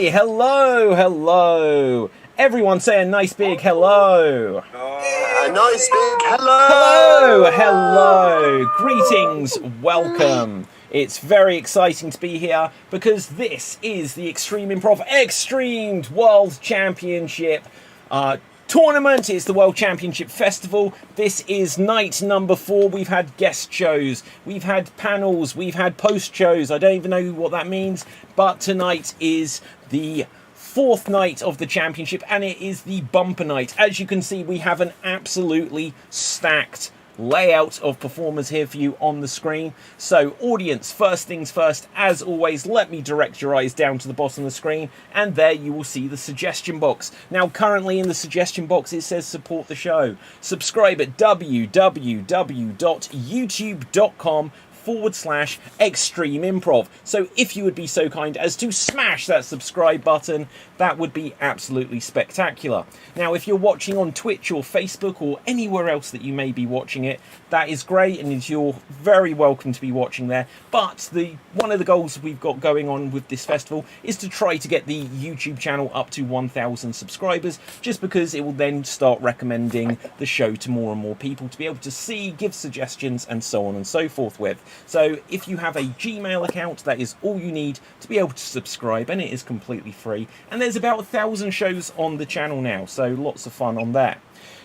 Hello. Everyone say a nice big hello. A nice big hello. Hello. Greetings, welcome. It's very exciting to be here because this is the Extreme Improv XStreamed World Championship tournament. It's the World Championship Festival. This is night number 4. We've had guest shows, we've had panels, we've had post shows. I don't even know what that means, but tonight is the 4th night of the championship and it is the bumper night. As you can see, we have an absolutely stacked layout of performers here for you on the screen. So audience, first things first, as always, let me direct your eyes down to the bottom of the screen and there you will see the suggestion box. Now currently in the suggestion box it says support the show. Subscribe at www.youtube.com/extreme improv. So if you would be so kind as to smash that subscribe button, that would be absolutely spectacular. Now if you're watching on Twitch or Facebook or anywhere else that you may be watching it, that is great and you're very welcome to be watching there. But one of the goals we've got going on with this festival is to try to get the YouTube channel up to 1,000 subscribers, just because it will then start recommending the show to more and more people to be able to see, give suggestions and so on and so forth with. So if you have a Gmail account, that is all you need to be able to subscribe, and it is completely free. And there's about 1,000 shows on the channel now, so lots of fun on there.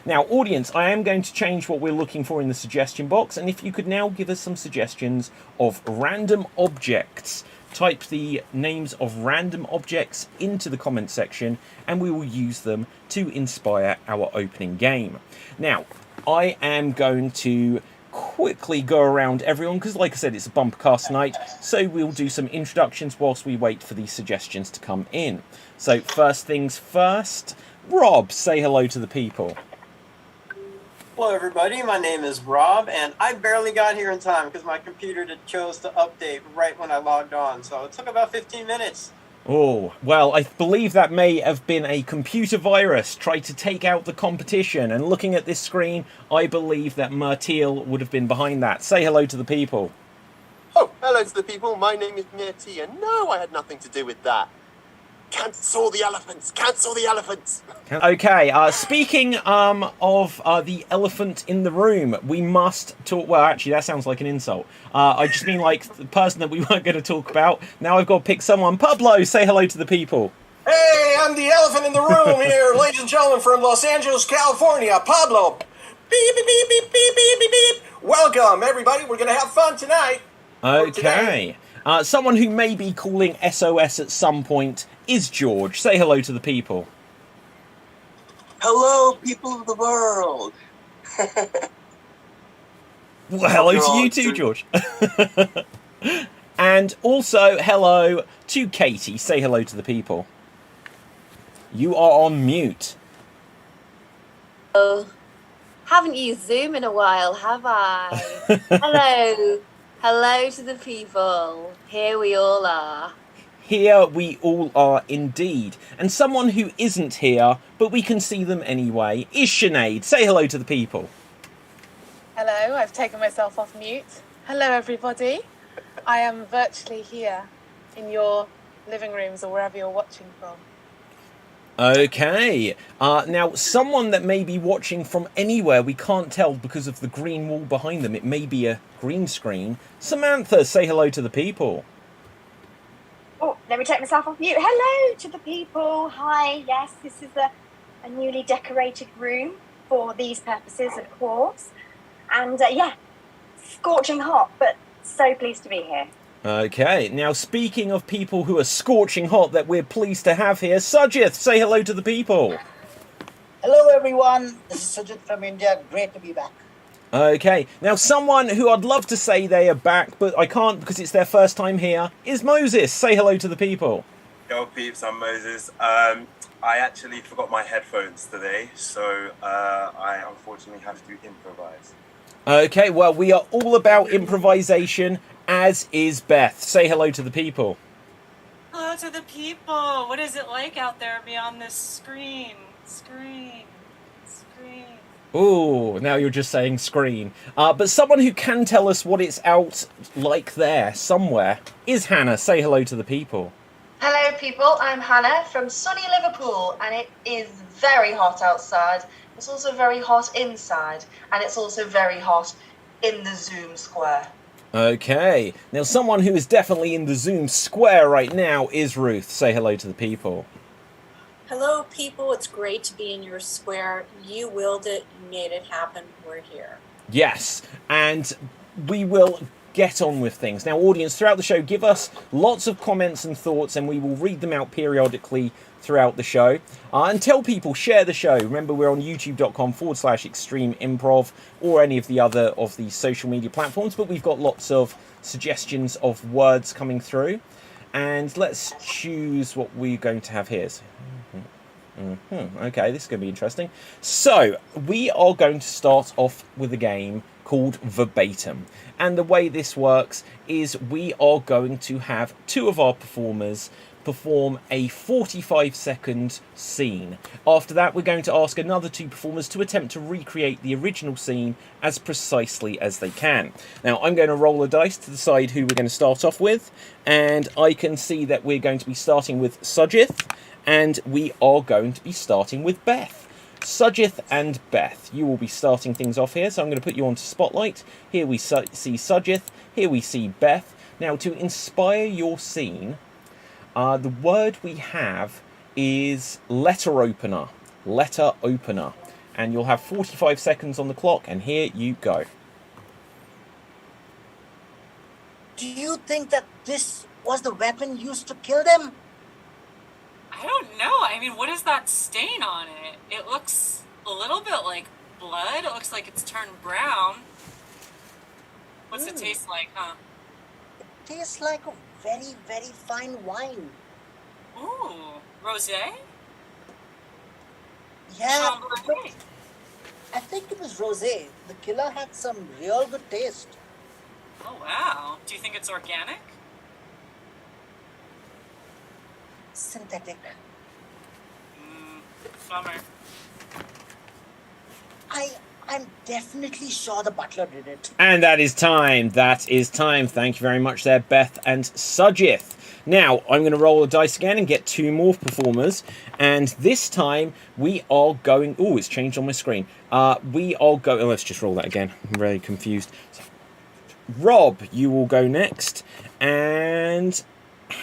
Now, audience, I am going to change what we're looking for in the suggestion box, and if you could now give us some suggestions of random objects. Type the names of random objects into the comment section, and we will use them to inspire our opening game. Now, I am going to quickly go around everyone because, like I said, it's a bumper cast night, so we'll do some introductions whilst we wait for these suggestions to come in. So first things first, Rob, say hello to the people. Hello everybody, my name is Rob and I barely got here in time because my computer chose to update right when I logged on, so it took about 15 minutes. Oh, well, I believe that may have been a computer virus tried to take out the competition, and looking at this screen, I believe that Myrtil would have been behind that. Say hello to the people. Oh, hello to the people. My name is Myrtil, and no, I had nothing to do with that. Cancel the elephants! Cancel the elephants! Okay, speaking of the elephant in the room, we must talk... Well, actually, that sounds like an insult. I just mean like the person that we weren't going to talk about. Now I've got to pick someone. Pablo, say hello to the people. Hey, I'm the elephant in the room here, ladies and gentlemen, from Los Angeles, California. Pablo. Beep, beep, beep, beep, beep, beep, beep, beep. Welcome, everybody. We're going to have fun tonight. Okay. Someone who may be calling SOS at some point is George. Say hello to the people. Hello, people of the world. Well, hello to you too, George. And also, hello to Katie. Say hello to the people. You are on mute. Oh, haven't used Zoom in a while, have I? Hello. Hello to the people. Here we all are. Here we all are indeed. And someone who isn't here, but we can see them anyway, is Sinead. Say hello to the people. Hello, I've taken myself off mute. Hello, everybody. I am virtually here in your living rooms or wherever you're watching from. Okay. Now, someone that may be watching from anywhere, we can't tell because of the green wall behind them. It may be a green screen. Samantha, say hello to the people. Oh, let me take myself off mute. Hello to the people. Hi, yes, this is a newly decorated room for these purposes, of course. And yeah, scorching hot, but so pleased to be here. Okay, now speaking of people who are scorching hot that we're pleased to have here, Sajith, say hello to the people. Hello everyone, this is Sajith from India, great to be back. Okay, now someone who I'd love to say they are back, but I can't because it's their first time here, is Moses. Say hello to the people. Yo peeps, I'm Moses. I actually forgot my headphones today, so I unfortunately have to improvise. Okay, well, we are all about improvisation, as is Beth. Say hello to the people. Hello to the people. What is it like out there beyond this screen? Screen. Ooh, now you're just saying screen. But someone who can tell us what it's out like there, somewhere, is Hannah. Say hello to the people. Hello, people. I'm Hannah from sunny Liverpool, and it is very hot outside. It's also very hot inside, and it's also very hot in the Zoom square. Okay. Now, someone who is definitely in the Zoom square right now is Ruth. Say hello to the people. Hello, people. It's great to be in your square. You willed it. You made it happen. We're here. Yes, and we will get on with things. Now, audience, throughout the show, give us lots of comments and thoughts, and we will read them out periodically throughout the show. And tell people, share the show. Remember, we're on youtube.com/extreme improv or any of the other of the social media platforms, but we've got lots of suggestions of words coming through. And let's choose what we're going to have here. Okay, this is going to be interesting. So, we are going to start off with a game called Verbatum. And the way this works is we are going to have two of our performers perform a 45-second scene. After that, we're going to ask another two performers to attempt to recreate the original scene as precisely as they can. Now, I'm going to roll a dice to decide who we're going to start off with, and I can see that we're going to be starting with Sujith, and we are going to be starting with Beth. Sujith and Beth, you will be starting things off here, so I'm going to put you onto Spotlight. Here we see Sujith, here we see Beth. Now, to inspire your scene, the word we have is letter opener. Letter opener. And you'll have 45 seconds on the clock, and here you go. Do you think that this was the weapon used to kill them? I don't know. I mean, what is that stain on it? It looks a little bit like blood. It looks like it's turned brown. What's it taste like, huh? It tastes like a very, very fine wine. Ooh, rosé? Yeah, Chambray. I think it was rosé. The killer had some real good taste. Oh, wow. Do you think it's organic? Synthetic. Bummer. I'm definitely sure the butler did it. And that is time. That is time. Thank you very much there, Beth and Sujith. Now, I'm going to roll a dice again and get two more performers. And this time, we are going... Oh, it's changed on my screen. We are going... Let's just roll that again. I'm very confused. So, Rob, you will go next. And...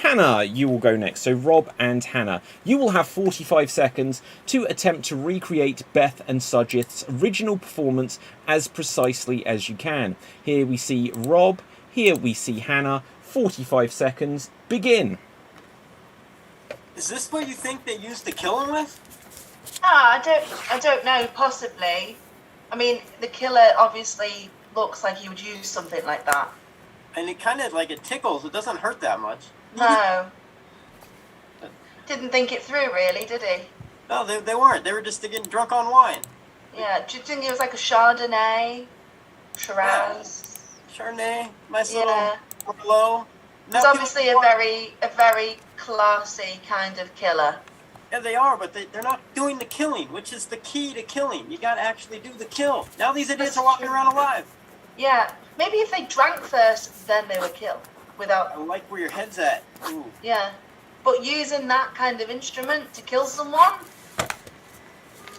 Hannah, you will go next. So Rob and Hannah, you will have 45 seconds to attempt to recreate Beth and Sujith's original performance as precisely as you can. Here we see Rob, here we see Hannah. 45 seconds, begin. Is this what you think they used to kill him with? I don't know, possibly. I mean, the killer obviously looks like he would use something like that. And it kind of like it tickles. It doesn't hurt that much. No. Didn't think it through, really, did he? No, they weren't. They were just getting drunk on wine. Yeah, do you think it was like a Chardonnay? Shiraz? Chardonnay, nice Yeah. little Merlot. It's obviously a very classy kind of killer. Yeah, they are, but they're not doing the killing, which is the key to killing. You gotta actually do the kill. Now these idiots are walking around alive. Yeah, maybe if they drank first, then they would kill. Without... I like where your head's at. Ooh. Yeah, but using that kind of instrument to kill someone?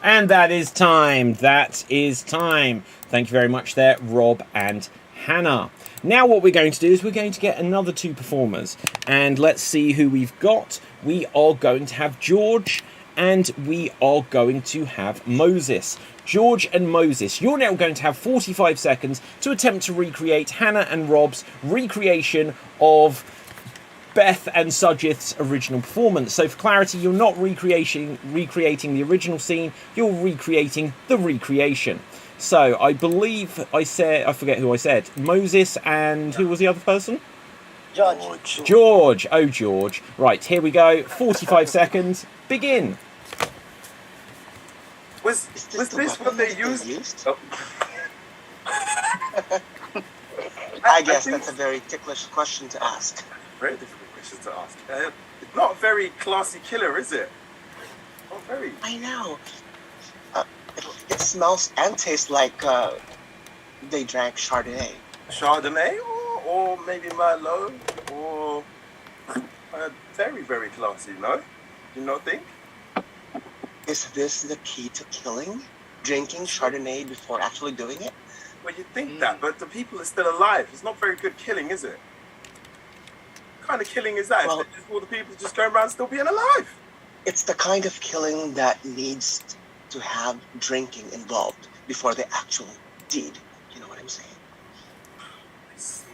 And that is time. That is time. Thank you very much there, Rob and Hannah. Now what we're going to do is we're going to get another two performers. And let's see who we've got. We are going to have George and we are going to have Moses. George and Moses, you're now going to have 45 seconds to attempt to recreate Hannah and Rob's recreation of Beth and Sujith's original performance. So for clarity, you're not recreating the original scene, you're recreating the recreation. So I believe I forget who I said, Moses and who was the other person? George. George. Oh, George. Right, here we go. 45 seconds. Begin. Was this what they used? Oh. I guess that's a very ticklish question to ask. Very difficult question to ask. Not a very classy killer, is it? Not very. I know. It smells and tastes like they drank Chardonnay. Chardonnay or maybe Merlot or I Very, very classy, no? Do you not think? Is this the key to killing? Drinking Chardonnay before actually doing it? Well, you'd think that, but the people are still alive. It's not very good killing, is it? What kind of killing is that? Well, if just all the people just going around still being alive? It's the kind of killing that needs to have drinking involved before they actually did. You know what I'm saying?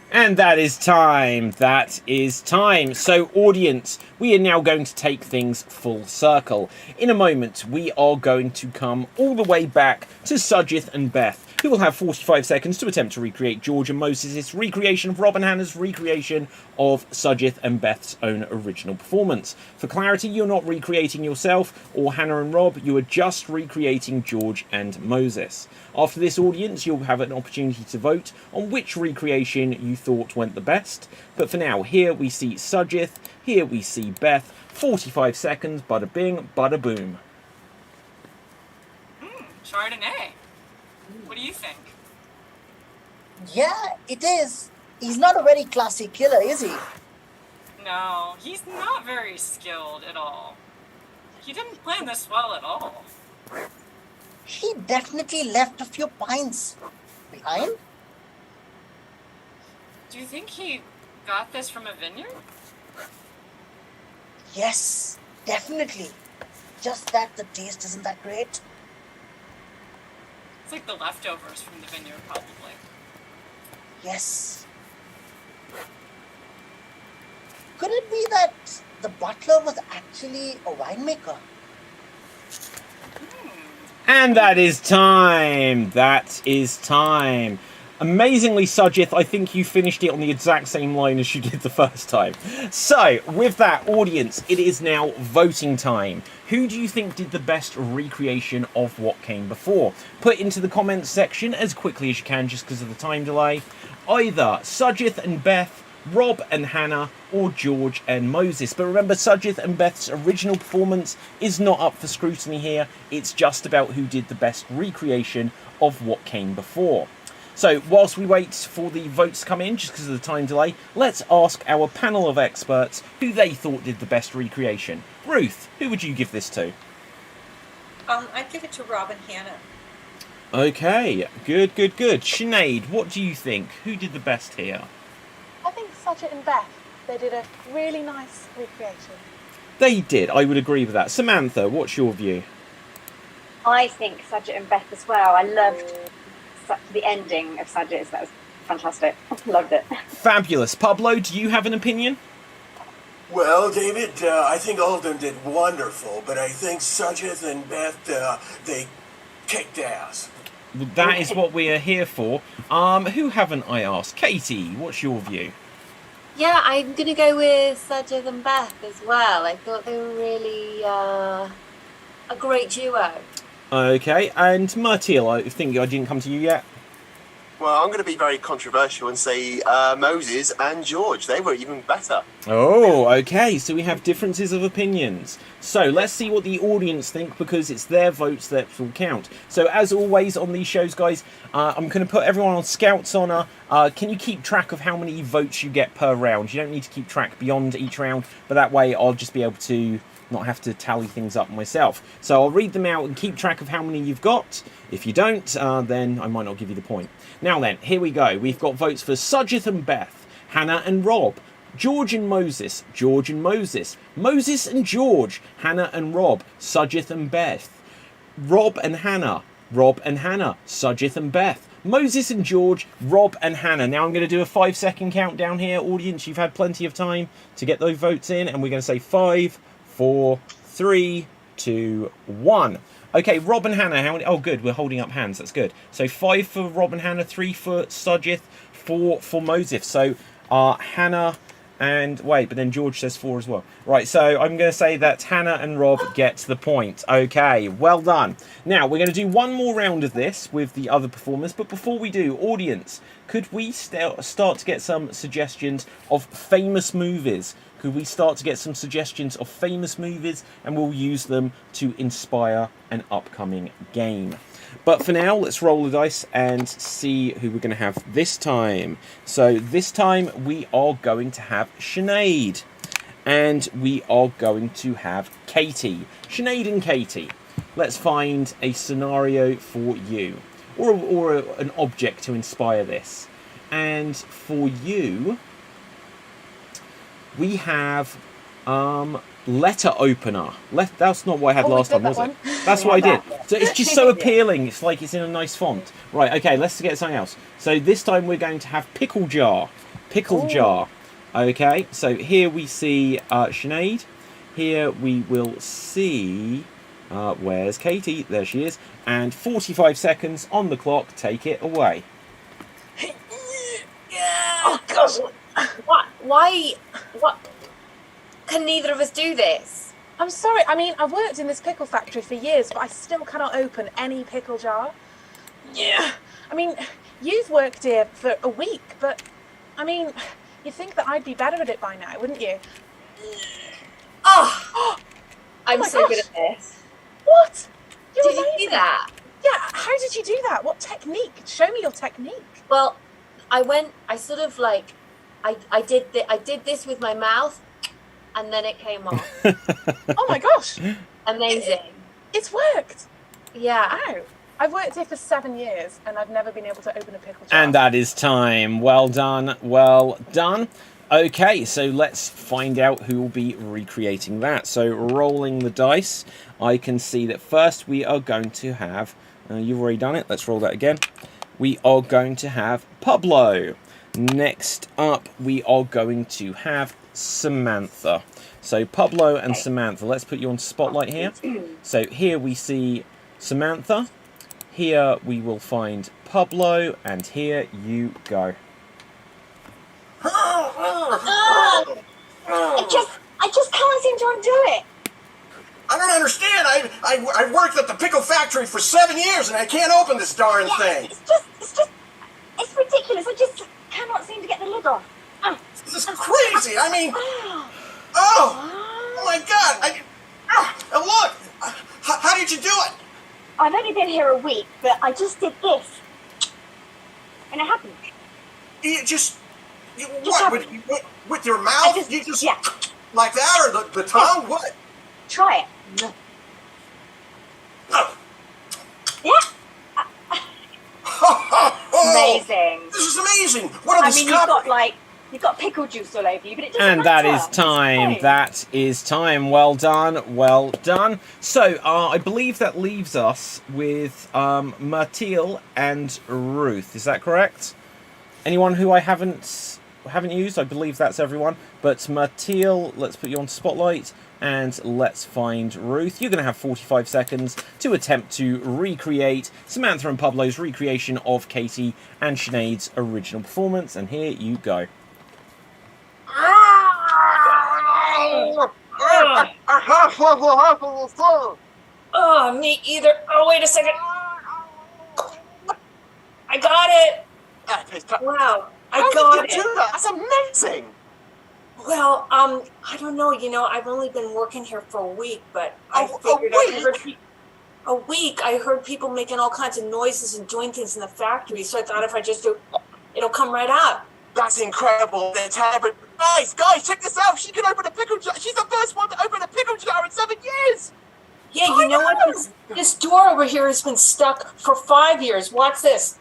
And that is time. That is time. So, audience, we are now going to take things full circle. In a moment, we are going to come all the way back to Sujith and Beth, who will have 45 seconds to attempt to recreate George and Moses' recreation of Rob and Hannah's recreation of Sujith and Beth's own original performance. For clarity, you're not recreating yourself or Hannah and Rob, you are just recreating George and Moses. After this, audience, you'll have an opportunity to vote on which recreation you thought went the best. But for now, here we see Sujith, here we see Beth. 45 seconds, bada bing, bada boom. Chardonnay. What do you think? Yeah, it is. He's not a very classy killer, is he? No, he's not very skilled at all. He didn't plan this well at all. He definitely left a few pints behind. Do you think he got this from a vineyard? Yes, definitely. Just that the taste isn't that great. It's like the leftovers from the vineyard, probably. Yes. Could it be that the butler was actually a winemaker? And that is time. That is time. Amazingly, Sujith, I think you finished it on the exact same line as you did the first time. So, with that, audience, it is now voting time. Who do you think did the best recreation of what came before? Put into the comments section as quickly as you can, just because of the time delay. Either Sujith and Beth, Rob and Hannah, or George and Moses. But remember, Sujith and Beth's original performance is not up for scrutiny here. It's just about who did the best recreation of what came before. So, whilst we wait for the votes to come in, just because of the time delay, let's ask our panel of experts who they thought did the best recreation. Ruth, who would you give this to? I'd give it to Rob and Hannah. Okay, good. Sinead, what do you think? Who did the best here? I think Sujit and Beth, they did a really nice recreation. They did, I would agree with that. Samantha, what's your view? I think Sujit and Beth as well. I loved the ending of Sujit. That was fantastic. Loved it. Fabulous. Pablo, do you have an opinion? Well, David, I think all of them did wonderful, but I think Sujith and Beth, they kicked ass. That is what we are here for. Who haven't I asked? Katie, what's your view? Yeah, I'm going to go with Sujith and Beth as well. I thought they were really a great duo. Okay, and Martil, I think I didn't come to you yet. Well, I'm going to be very controversial and say Moses and George. They were even better. Oh, okay, so we have differences of opinions. So let's see what the audience think, because it's their votes that will count. So as always on these shows, guys, I'm going to put everyone on Scout's Honour. Can you keep track of how many votes you get per round? You don't need to keep track beyond each round, but that way I'll just be able to not have to tally things up myself. So I'll read them out and keep track of how many you've got. If you don't, then I might not give you the point. Now then, here we go. We've got votes for Sujith and Beth, Hannah and Rob, George and Moses, George and Moses, Moses and George, Hannah and Rob, Sujith and Beth, Rob and Hannah, Rob and Hannah, Sujith and Beth, Moses and George, Rob and Hannah. Now I'm going to do a 5-second countdown here. Audience, you've had plenty of time to get those votes in, and we're going to say 5, 4, 3, 2, 1. Okay, Rob and Hannah, how many? Oh, good, we're holding up hands, that's good. So 5 for Rob and Hannah, 3 for Sujith, 4 for Moses. So Hannah and, wait, but then George says 4 as well. Right, so I'm going to say that Hannah and Rob get the point. Okay, well done. Now, we're going to do one more round of this with the other performers, but before we do, audience, could we start to get some suggestions of famous movies? Could we start to get some suggestions of famous movies, and we'll use them to inspire an upcoming game. But for now, let's roll the dice and see who we're going to have this time. So this time we are going to have Sinead. and we are going to have Katie. Sinead and Katie, let's find a scenario for you, or an object to inspire this. And for you, we have letter opener. That's not what I had last time, was it? That's what I did. So it's just so appealing. It's like it's in a nice font. Right, okay, let's get something else. So this time we're going to have pickle jar. Pickle jar. Okay, so here we see Sinead. Here we will see... where's Katie? There she is. And 45 seconds on the clock. Take it away. Oh, gosh. What? Why? What? Can neither of us do this? I'm sorry. I mean, I've worked in this pickle factory for years, but I still cannot open any pickle jar. Yeah. I mean, you've worked here for a week, but, I mean, you'd think that I'd be better at it by now, wouldn't you? Oh! I'm so good at this. What? Did you do that? Yeah, how did you do that? What technique? Show me your technique. Well, I sort of like, I did this with my mouth, and then it came off. Oh my gosh! Amazing. It's worked. Yeah. Ow. I've worked here for 7 years, and I've never been able to open a pickle jar. And that is time. Well done. Well done. Okay, so let's find out who will be recreating that. So rolling the dice, I can see that first we are going to have... you've already done it. Let's roll that again. We are going to have Pablo. Next up, we are going to have Samantha. So Pablo and Samantha, let's put you on spotlight here. So here we see Samantha. Here we will find Pablo, and here you go. I just can't seem to undo it. I don't understand. I worked at the pickle factory for 7 years and I can't open this darn thing. It's ridiculous. I just cannot seem to get the lid off. This is crazy. I mean, oh my God. And look, how did you do it? I've only been here a week, but I just did this. And it happened. You just what? With your mouth? You just like that, or the tongue? Yeah. What? Try it. No. Yeah. Amazing. This is amazing. What a discovery. You've got pickle juice all over you, but it doesn't And matter. that is time. That is time. Well done. Well done. So, I believe that leaves us with Martil and Ruth. Is that correct? Anyone who I haven't used? I believe that's everyone. But Martil, let's put you on spotlight. And let's find Ruth. You're going to have 45 seconds to attempt to recreate Samantha and Pablo's recreation of Katie and Sinead's original performance. And here you go. Oh, me either. Oh, wait a second. I got it. Wow, I got it. That's amazing. Well, I don't know. You know, I've only been working here for a week, but I figured a week. I heard people making all kinds of noises and doing things in the factory, so I thought if I just do, it'll come right out. That's incredible. Guys, check this out. She can open a pickle jar. She's the first one to open a pickle jar in 7 years. Yeah, you know what? This door over here has been stuck for 5 years. Watch this.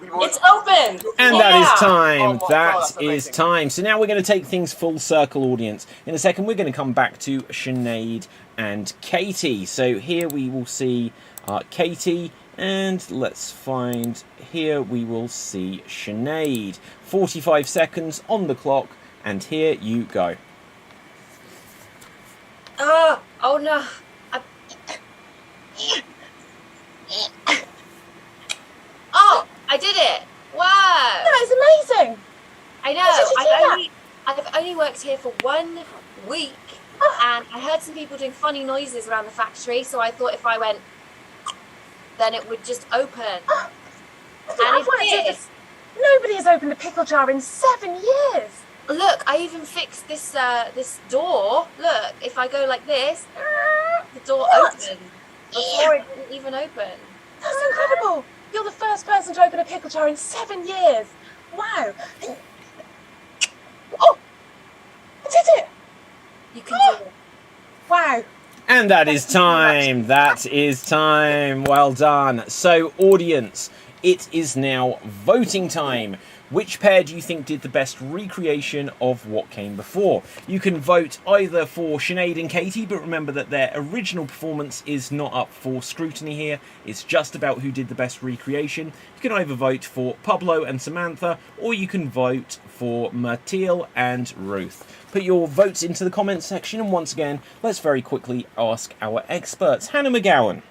It's open! And that is time. That is time. So now we're going to take things full circle, audience. In a second, we're going to come back to Sinead and Katie. So here we will see Katie, and let's find... Here we will see Sinead. 45 seconds on the clock, and here you go. Oh no. Oh, I did it! Wow! That is amazing! I know. I've only worked here for 1 week, and I heard some people doing funny noises around the factory, so I thought if I went, then it would just open. And it did. Nobody has opened a pickle jar in 7 years. Look, I even fixed this this door. Look, if I go like this, the door opened before it didn't even open. That's incredible. You're the first person to open a pickle jar in 7 years. Wow. did it! You can do it. Wow. And that is time. That is time. Well done. So, audience, it is now voting time. Which pair do you think did the best recreation of what came before? You can vote either for Sinead and Katie, but remember that their original performance is not up for scrutiny here. It's just about who did the best recreation. You can either vote for Pablo and Samantha, or you can vote for Myrtle and Ruth. Put your votes into the comments section, and once again, let's very quickly ask our experts. Hannah Mcgowan,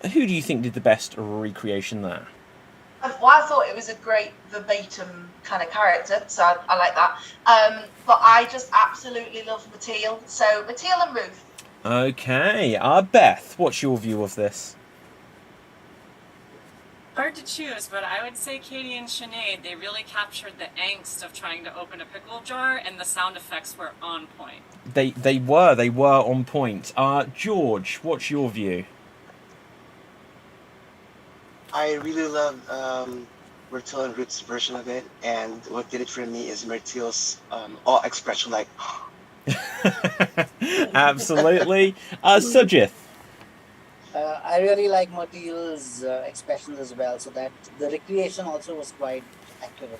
who do you think did the best recreation there? Well, I thought it was a great verbatim kind of character, so I like that. But I just absolutely love Myrtle. So Myrtle and Ruth. Okay, Beth, what's your view of this? Hard to choose, but I would say Katie and Sinead. They really captured the angst of trying to open a pickle jar, and the sound effects were on point. They were on point. George, what's your view? I really love Myrtle and Ruth's version of it, and what did it for me is Myrtle's all expression, like. Absolutely. Sujith. I really like Myrtle's expressions as well, so that the recreation also was quite accurate.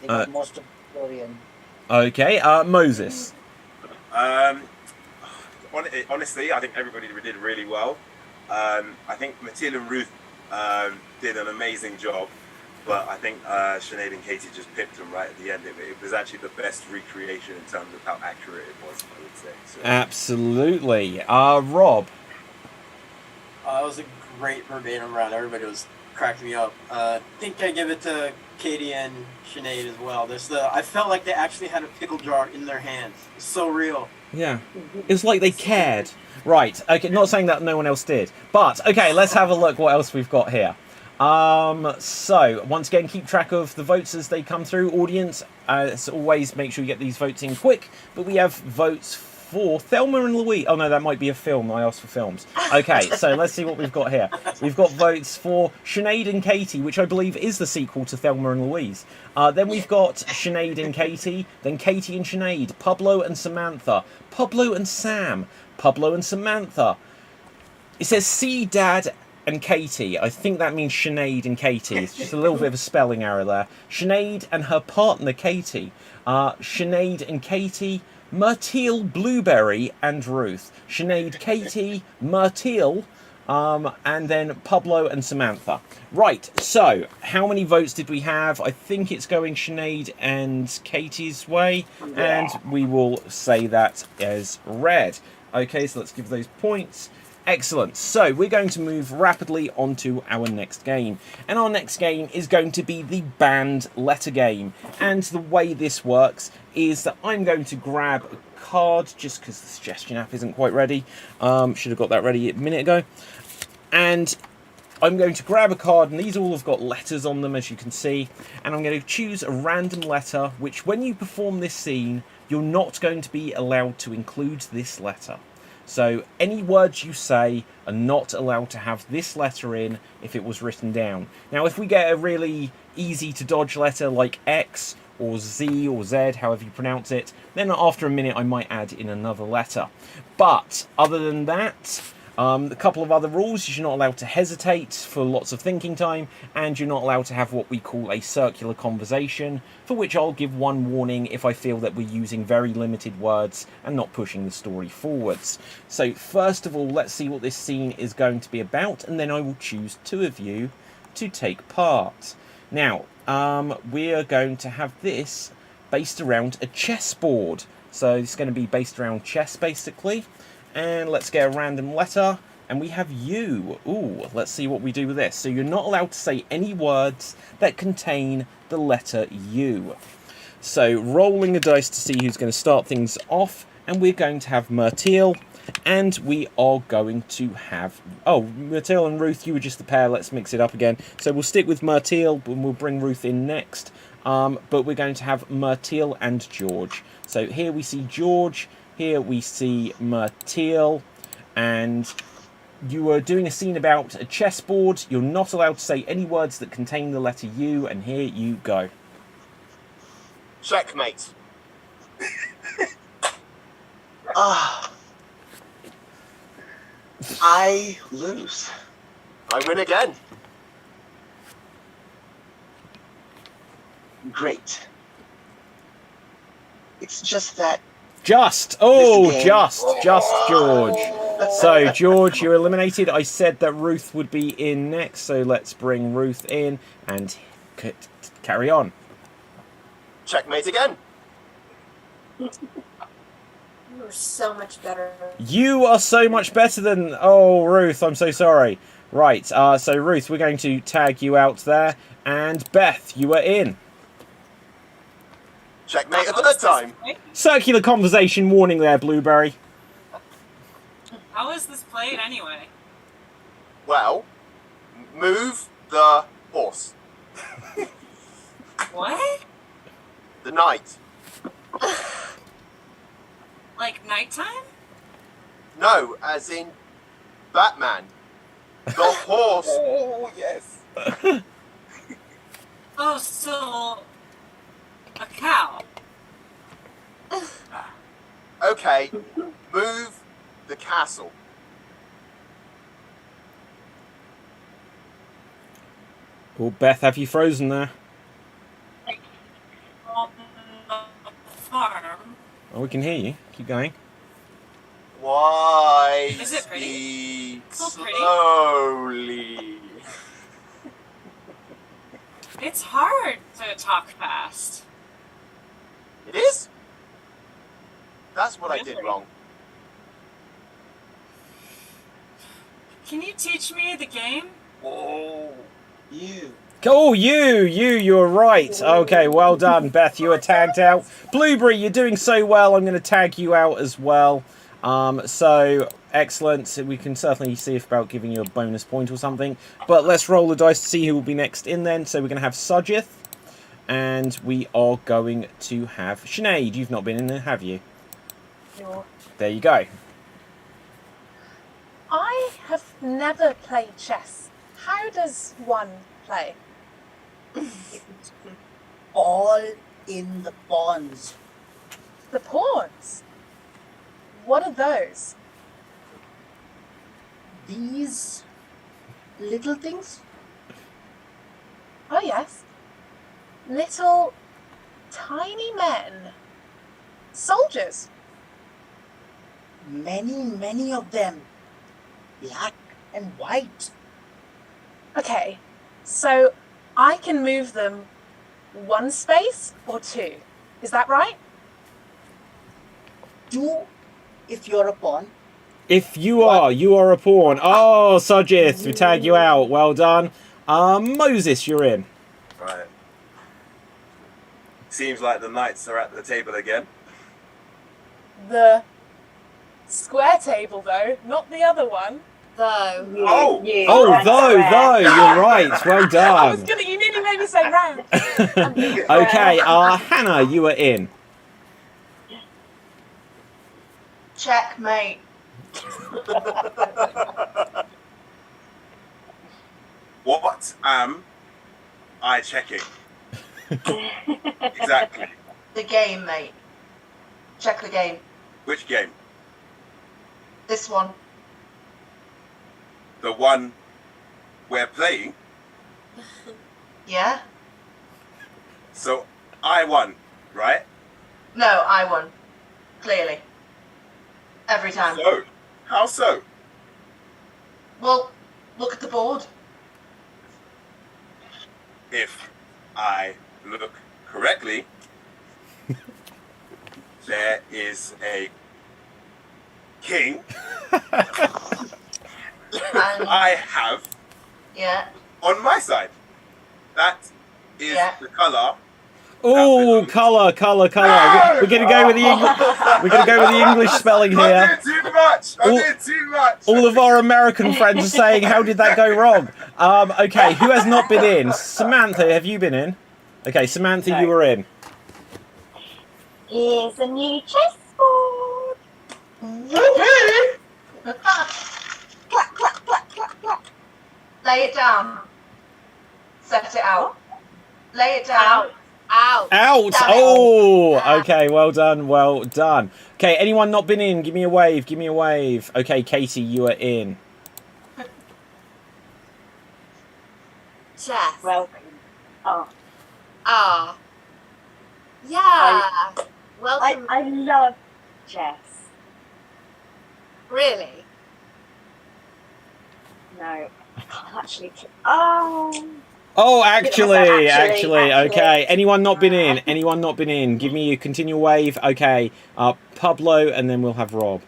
They got most of the story in. Okay, Moses. Honestly, I think everybody did really well. I think Myrtle and Ruth did an amazing job, but I think Sinead and Katie just pipped them right at the end. It was actually the best recreation in terms of how accurate it was, I would say. So. Absolutely. Rob. It was a great verbatim round. Everybody was cracking me up. I think I give it to Katie and Sinead as well. I felt like they actually had a pickle jar in their hands. It's so real. Yeah. It's like they cared. Right. Okay, not saying that no one else did. But, okay, let's have a look what else we've got here. So, once again, keep track of the votes as they come through. Audience, as always, make sure you get these votes in quick. But we have votes for Thelma and Louise. Oh, no, that might be a film. I asked for films. Okay, so let's see what we've got here. We've got votes for Sinead and Katie, which I believe is the sequel to Thelma and Louise. Then we've got Sinead and Katie, then Katie and Sinead, Pablo and Samantha, Pablo and Sam, Pablo and Samantha. It says see Dad and Katie. I think that means Sinead and Katie. It's just a little bit of a spelling error there. Sinead and her partner Katie. Sinead and Katie, Myrtle, Blueberry and Ruth. Sinead, Katie, Myrtle, and then Pablo and Samantha. Right, so how many votes did we have? I think it's going Sinead and Katie's way, and we will say that as read. Okay, so let's give those points. Excellent. So we're going to move rapidly on to our next game. And our next game is going to be the banned letter game. And the way this works is that I'm going to grab a card, just because the suggestion app isn't quite ready. Should have got that ready a minute ago. And I'm going to grab a card, and these all have got letters on them, as you can see. And I'm going to choose a random letter, which when you perform this scene, you're not going to be allowed to include this letter. So any words you say are not allowed to have this letter in if it was written down. Now, if we get a really easy to dodge letter like X or Z or Z, however you pronounce it, then after a minute I might add in another letter. But other than that, a couple of other rules: you're not allowed to hesitate for lots of thinking time, and you're not allowed to have what we call a circular conversation, for which I'll give one warning if I feel that we're using very limited words and not pushing the story forwards. So first of all, let's see what this scene is going to be about, and then I will choose two of you to take part. Now, we are going to have this based around a chessboard. So it's going to be based around chess, basically. And let's get a random letter, and we have U. Ooh, let's see what we do with this. So you're not allowed to say any words that contain the letter U. So rolling a dice to see who's going to start things off, and we're going to have Myrtle, and we are going to have... Oh, Myrtle and Ruth, you were just the pair. Let's mix it up again. So we'll stick with Myrtle, and we'll bring Ruth in next. But we're going to have Myrtle and George. So here we see George. Here we see Myrtle, and you are doing a scene about a chessboard. You're not allowed to say any words that contain the letter U, and here you go. Checkmate. I lose. I win again. Great. It's just that. Just George. So George, you're eliminated. I said that Ruth would be in next, so let's bring Ruth in and carry on. Checkmate again. You're so much better. You are so much better than... Oh, Ruth, I'm so sorry. Right, so Ruth, we're going to tag you out there. And Beth, you are in. Checkmate a third time. Circular conversation warning there, Blueberry. How is this played anyway? Well, move the horse. What? The knight. Like nighttime? No, as in Batman. The horse. Oh, yes. Oh, so a cow. Okay, move the castle. Oh, Beth, have you frozen there? On the farm. Oh, we can hear you. Keep going. Why Is it pretty? speak It's so pretty. slowly? It's hard to talk fast. It is? That's what I did Really? wrong. Can you teach me the game? Oh, You. Oh, you're right. Okay, well done, Beth. You are tagged out. Blueberry, you're doing so well. I'm going to tag you out as well. So, excellent. We can certainly see if about giving you a bonus point or something. But let's roll the dice to see who will be next in then. So we're going to have Sujith. And we are going to have Sinead. You've not been in there, have you? No. There you go. I have never played chess. How does one play? All in the pawns. The pawns? What are those? These little things? Oh, yes. Little, tiny men. Soldiers. Many of them. Black and white. Okay, so I can move them one space or two. Is that right? 2 if you're a pawn. If you are a pawn. Oh, Sujith, we tag you out. Well done. Moses, you're in. Right. Seems like the knights are at the table again. The square table, though, not the other one. Though. Oh! Though, you're right. Well I was done. gonna, you nearly made me say round. Okay, Hannah, you are in. Checkmate. What am I checking? Exactly. The game, mate. Check the game. Which game? This one. The one we're playing? Yeah? So I won, right? No, I won. Clearly. Every time. So, how so? Well, look at the board. If I look correctly, there is a king. I have Yeah. on my side. That is the colour. Oh, colour. We're gonna go with the English spelling I here. did too much. I did too much. All of our American friends are saying, "How did that go wrong?" Okay, who has not been in? Samantha, have you been in? Okay, Samantha, you were in. Here's a new chessboard. Clack, clack, clack, clack, clack. Lay it down. Set it out. Lay it down. Out. Out. Oh, okay. Well done. Well done. Okay, anyone not been in? Give me a wave. Give me a wave. Okay, Katie, you are in. Chess. Welcome. Oh. Ah. Yeah. Welcome. I love chess. Really? No, I can't actually. Oh. Oh, actually, Actually. okay. Anyone not been in? Anyone not been in? Give me a continual wave. Okay, Pablo, and then we'll have Rob.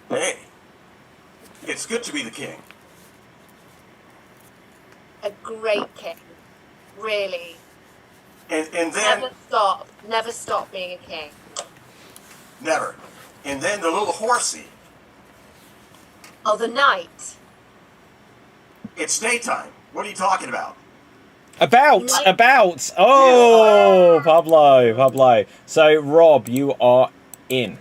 Hey, it's good to be the king. A great king. Really. And then... Never stop being a king. Never. And then the little horsey. Oh, the knight. It's daytime. What are you talking about? About. Oh, Pablo. So, Rob, you are in.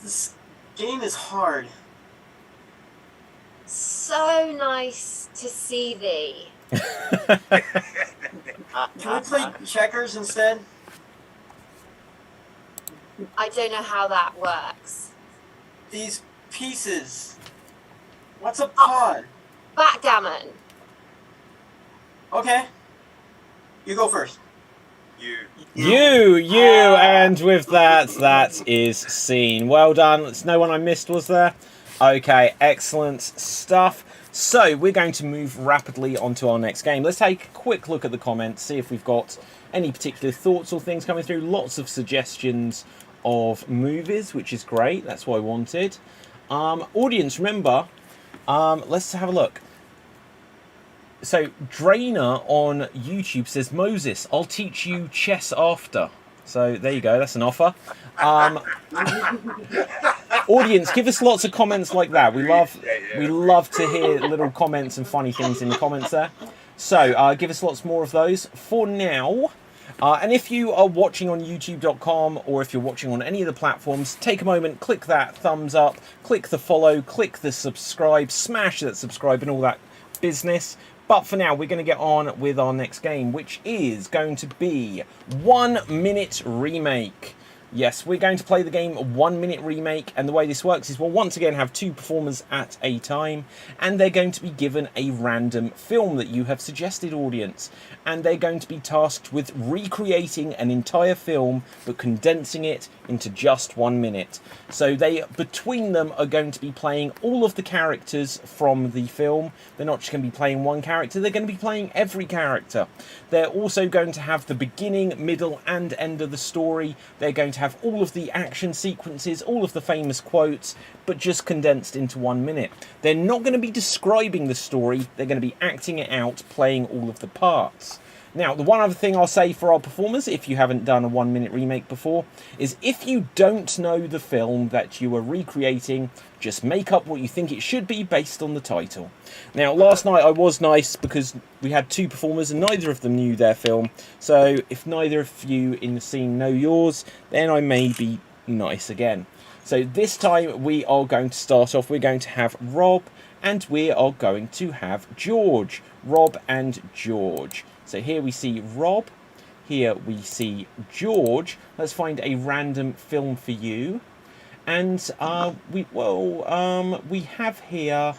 This game is hard. So nice to see thee. Can we play checkers instead? I don't know how that works. These pieces. What's a pawn? Backgammon. Okay. You go first. You, and with that is scene. Well done. There's no one I missed, was there? Okay, excellent stuff. So, we're going to move rapidly onto our next game. Let's take a quick look at the comments, see if we've got any particular thoughts or things coming through. Lots of suggestions of movies, which is great. That's what I wanted. Audience, remember, let's have a look. So, Drainer on YouTube says, Moses, I'll teach you chess after. So, there you go. That's an offer. Audience, give us lots of comments like that. We love to hear little comments and funny things in the comments there. So, give us lots more of those. For now, and if you are watching on youtube.com or if you're watching on any of the platforms, take a moment, click that thumbs up, click the follow, click the subscribe, smash that subscribe and all that business. But for now, we're going to get on with our next game, which is going to be 1 Minute Remake. Yes, we're going to play the game 1 Minute Remake, and the way this works is we'll once again have 2 performers at a time, and they're going to be given a random film that you have suggested, audience, and they're going to be tasked with recreating an entire film, but condensing it into just 1 minute. So they, between them, are going to be playing all of the characters from the film. They're not just going to be playing one character, they're going to be playing every character. They're also going to have the beginning, middle, and end of the story. They're going to have all of the action sequences, all of the famous quotes, but just condensed into 1 minute. They're not going to be describing the story, they're going to be acting it out, playing all of the parts. Now, the one other thing I'll say for our performers, if you haven't done a 1 minute remake before, is if you don't know the film that you are recreating, just make up what you think it should be based on the title. Now, last night I was nice because we had 2 performers and neither of them knew their film. So if neither of you in the scene know yours, then I may be nice again. So this time we are going to start off, we're going to have Rob and we are going to have George. Rob and George. So here we see Rob, here we see George. Let's find a random film for you. And we have here,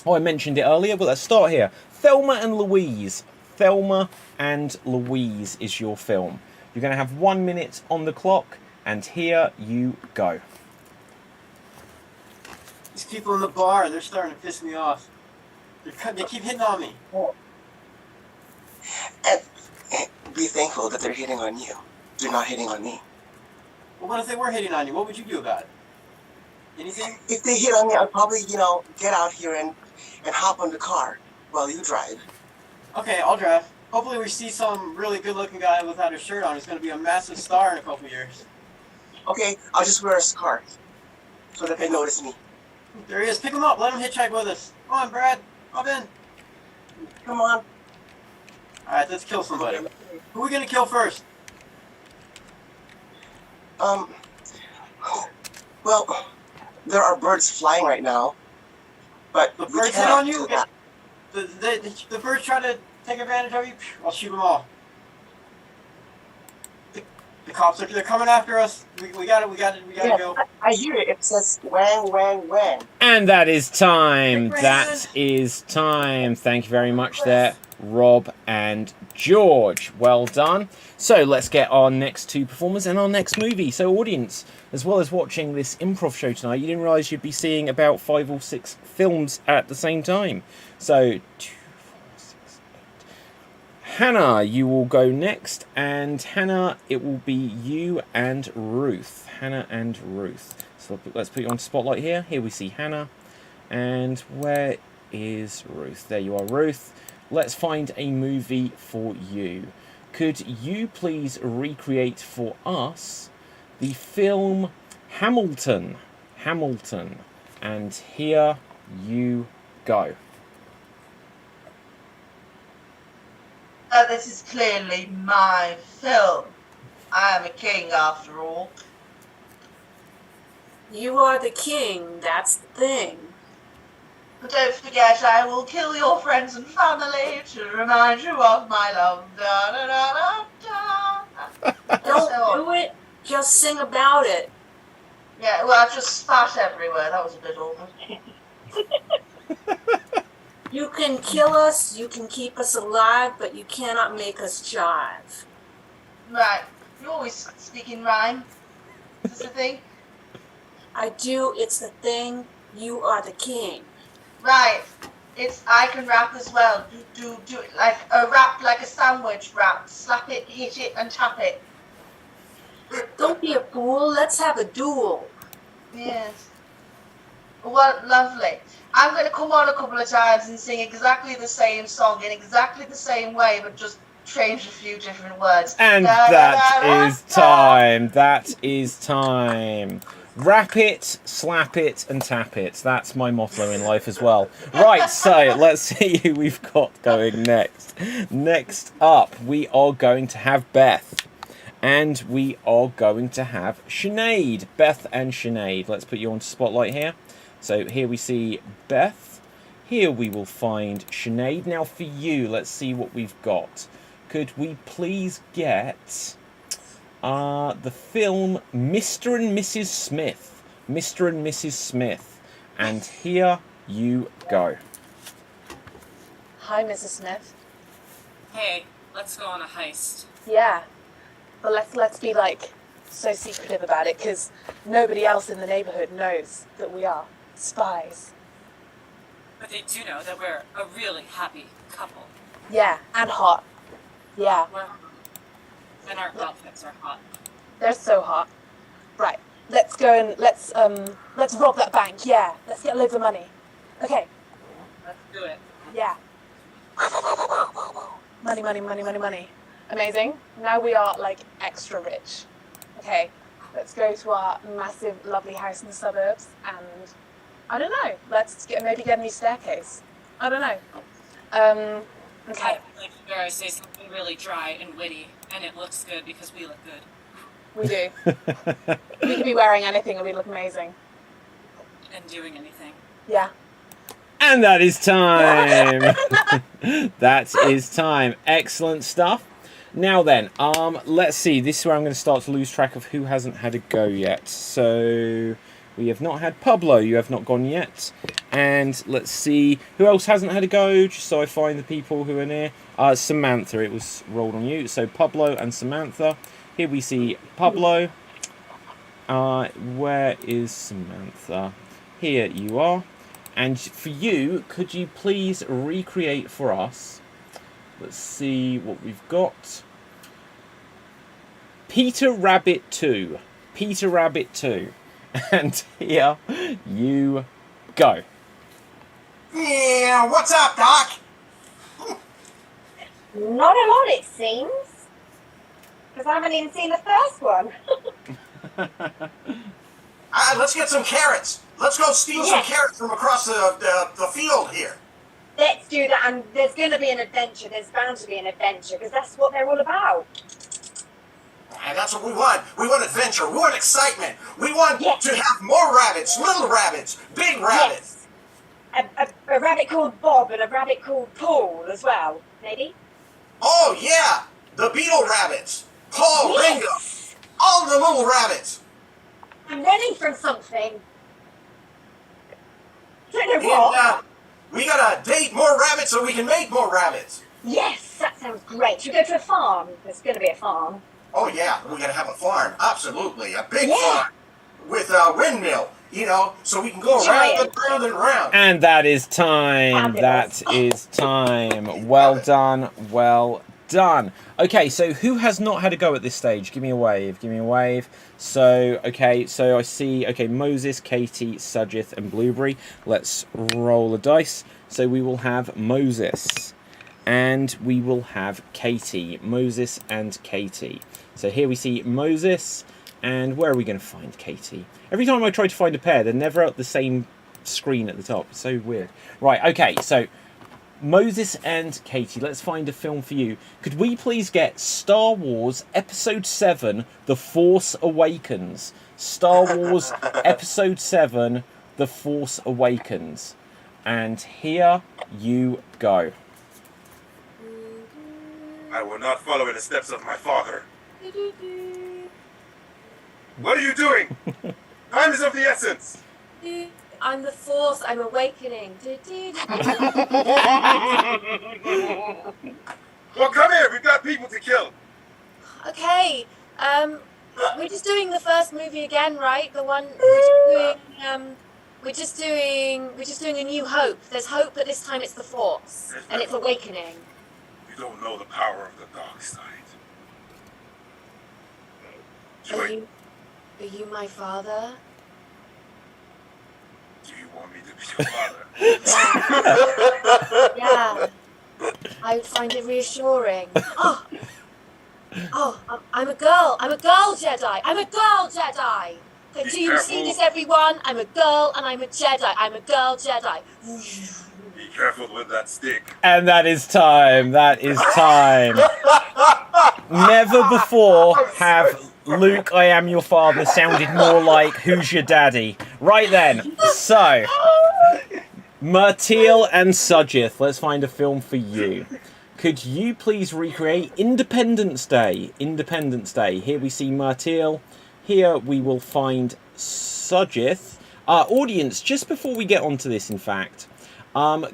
oh, I mentioned it earlier, but let's start here. Thelma and Louise. Thelma and Louise is your film. You're going to have 1 minute on the clock, and here you go. These people in the bar, they're starting to piss me off. They keep hitting on me. And be thankful that they're hitting on you. They're not hitting on me. Well, what if they were hitting on you? What would you do about it? Anything? If they hit on me, I'd probably, get out here and hop on the car while you drive. Okay, I'll drive. Hopefully we see some really good-looking guy without a shirt on who's going to be a massive star in a couple years. Okay, I'll just wear a scarf so that they notice me. There he is. Pick him up. Let him hitchhike with us. Come on, Brad. Hop in. Come on. Alright, let's kill somebody. Who are we going to kill first? Well, there are birds flying right now, but the birds hit on you? The birds try to take advantage of you, I'll shoot them all. The cops they're coming after us. We gotta go. I hear it. It says wang, wang, wang. And that is time. That is time. Thank you very much there, Rob and George. Well done. So let's get our next two performers and our next movie. So audience, as well as watching this improv show tonight, you didn't realise you'd be seeing about 5 or 6 films at the same time. So 2, 4, 6, 8. Hannah, you will go next, and Hannah, it will be you and Ruth. Hannah and Ruth. So let's put you on spotlight here. Here we see Hannah, and where is Ruth? There you are, Ruth. Let's find a movie for you. Could you please recreate for us the film Hamilton? Hamilton. And here you go. This is clearly my film. I am a king after all. You are the king, that's the thing. But don't forget, I will kill your friends and family to remind you of my love. Da, da, da, da, da. Don't do it, just sing about it. Yeah, well, I just spat everywhere. That was a bit awkward. You can kill us, you can keep us alive, but you cannot make us jive. Right. You always speak in rhyme. Is this the thing? I do, it's the thing. You are the king. Right. I can rap as well. Do it like a rap, like a sandwich rap. Slap it, hit it, and tap it. Don't be a fool, let's have a duel. Yes. Well, lovely. I'm going to come on a couple of times and sing exactly the same song in exactly the same way, but just change a few different words. And that is time. That is time. Rap it, slap it, and tap it. That's my motto in life as well. Right, so let's see who we've got going next. Next up, we are going to have Beth. And we are going to have Sinead. Beth and Sinead. Let's put you on spotlight here. So here we see Beth. Here we will find Sinead. Now for you, let's see what we've got. Could we please get the film Mr. and Mrs. Smith? Mr. and Mrs. Smith. And here you go. Hi, Mrs. Smith. Hey, let's go on a heist. Yeah, but let's be like so secretive about it because nobody else in the neighborhood knows that we are spies. But they do know that we're a really happy couple. Yeah, and hot. Yeah. And our outfits are hot. They're so hot. Right. Let's go and let's rob that bank. Yeah. Let's get loads of money. Okay. Let's do it. Yeah. Money, money, money, money, money. Amazing. Now we are like extra rich. Okay. Let's go to our massive, lovely house in the suburbs and I don't know. Let's maybe get a new staircase. I don't know. Okay. Like I say something really dry and witty, and it looks good because we look good. We do. We could be wearing anything and we look amazing. And doing anything. Yeah. And that is time. That is time. Excellent stuff. Now then, let's see. This is where I'm going to start to lose track of who hasn't had a go yet. So we have not had Pablo. You have not gone yet. And let's see who else hasn't had a go. Just so I find the people who are near. Samantha. It was rolled on you. So Pablo and Samantha. Here we see Pablo. Where is Samantha? Here you are. And for you, could you please recreate for us? Let's see what we've got. Peter Rabbit 2. Peter Rabbit 2. And here you go. Yeah, what's up, Doc? Not a lot, it seems. Because I haven't even seen the first one. Let's get some carrots. Let's go steal some carrots from across the field here. Let's do that, and there's going to be an adventure. There's bound to be an adventure, because that's what they're all about. And that's what we want. We want adventure. We want excitement. We want to have more rabbits, little rabbits, big rabbits. Yes. A a rabbit called Bob and a rabbit called Paul as well, maybe? Oh, yeah! The Beetle Rabbits! Paul, Ringo! All the little rabbits! I'm running from something. Don't know And, what. we gotta date more rabbits so we can make more rabbits. Yes, that sounds great. Should we go to a farm? There's going to be a farm. Oh, yeah, we're gonna have a farm. Absolutely. A big farm. With a windmill, you know, so we can go round and round and round. And that is time. That is time. Well done. Well done. Okay, so who has not had a go at this stage? Give me a wave. Give me a wave. So, okay, so I see, okay, Moses, Katie, Sujith, and Blueberry. Let's roll a dice. So we will have Moses. And we will have Katie. Moses and Katie. So here we see Moses. And where are we going to find Katie? Every time I try to find a pair, they're never at the same screen at the top. It's so weird. Right, okay, so Moses and Katie, let's find a film for you. Could we please get Star Wars Episode 7, The Force Awakens? Star Wars Episode 7, The Force Awakens. And here you go. I will not follow in the steps of my father. What are you doing? Time is of the essence. I'm the Force. I'm awakening. Well, come here. We've got people to kill. Okay. We're just doing the first movie again, right? The one we're just doing A New Hope. There's hope, but this time it's the Force, and it's awakening. You don't know the power of the dark side. Are you my father? Do you want me to be your father? Yeah. I find it reassuring. I'm a girl. I'm a girl Jedi. I'm a girl Jedi. Okay, do you see this, everyone? I'm a girl and I'm a Jedi. I'm a girl Jedi. Be careful with that stick. And that is time. That is time. Never before have Luke, I Am Your Father sounded more like Who's Your Daddy. Right then, so Myrtil and Sujith, let's find a film for you. Could you please recreate Independence Day? Independence Day. Here we see Myrtil. Here we will find Sujith. Audience, just before we get onto this, in fact,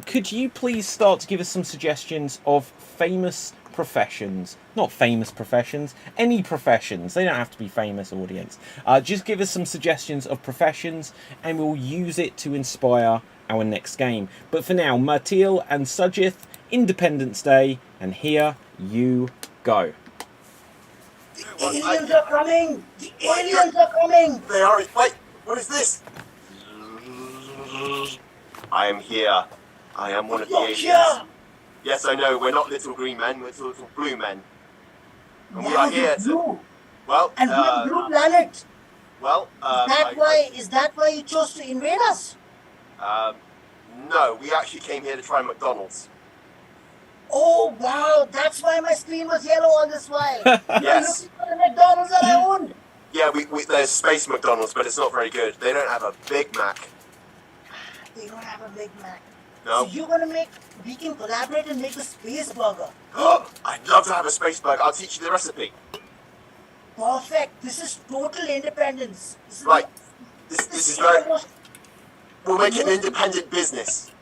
could you please start to give us some suggestions of famous professions? Not famous professions, any professions. They don't have to be famous, audience. Just give us some suggestions of professions and we'll use it to inspire our next game. But for now, Myrtil and Sujith, Independence Day, and here you go. The aliens are coming! The aliens are coming! They are. Wait, what is this? I am here. I am one of the aliens. Here. Yes, I know. We're not little green men. We're little blue men. And we are here to. Well, and we're a blue planet. Well, Is that why you chose to invade us? No, we actually came here to try McDonald's. Oh wow, that's why my screen was yellow all this while. Yes. Looking for the McDonald's that I owned. Yeah, there's Space McDonald's, but it's not very good. They don't have a Big Mac. They don't have a Big Mac. No. So we can collaborate and make a space burger. I'd love to have a space burger. I'll teach you the recipe. Perfect. This is total independence. Right. This is very. We'll make it an independent business.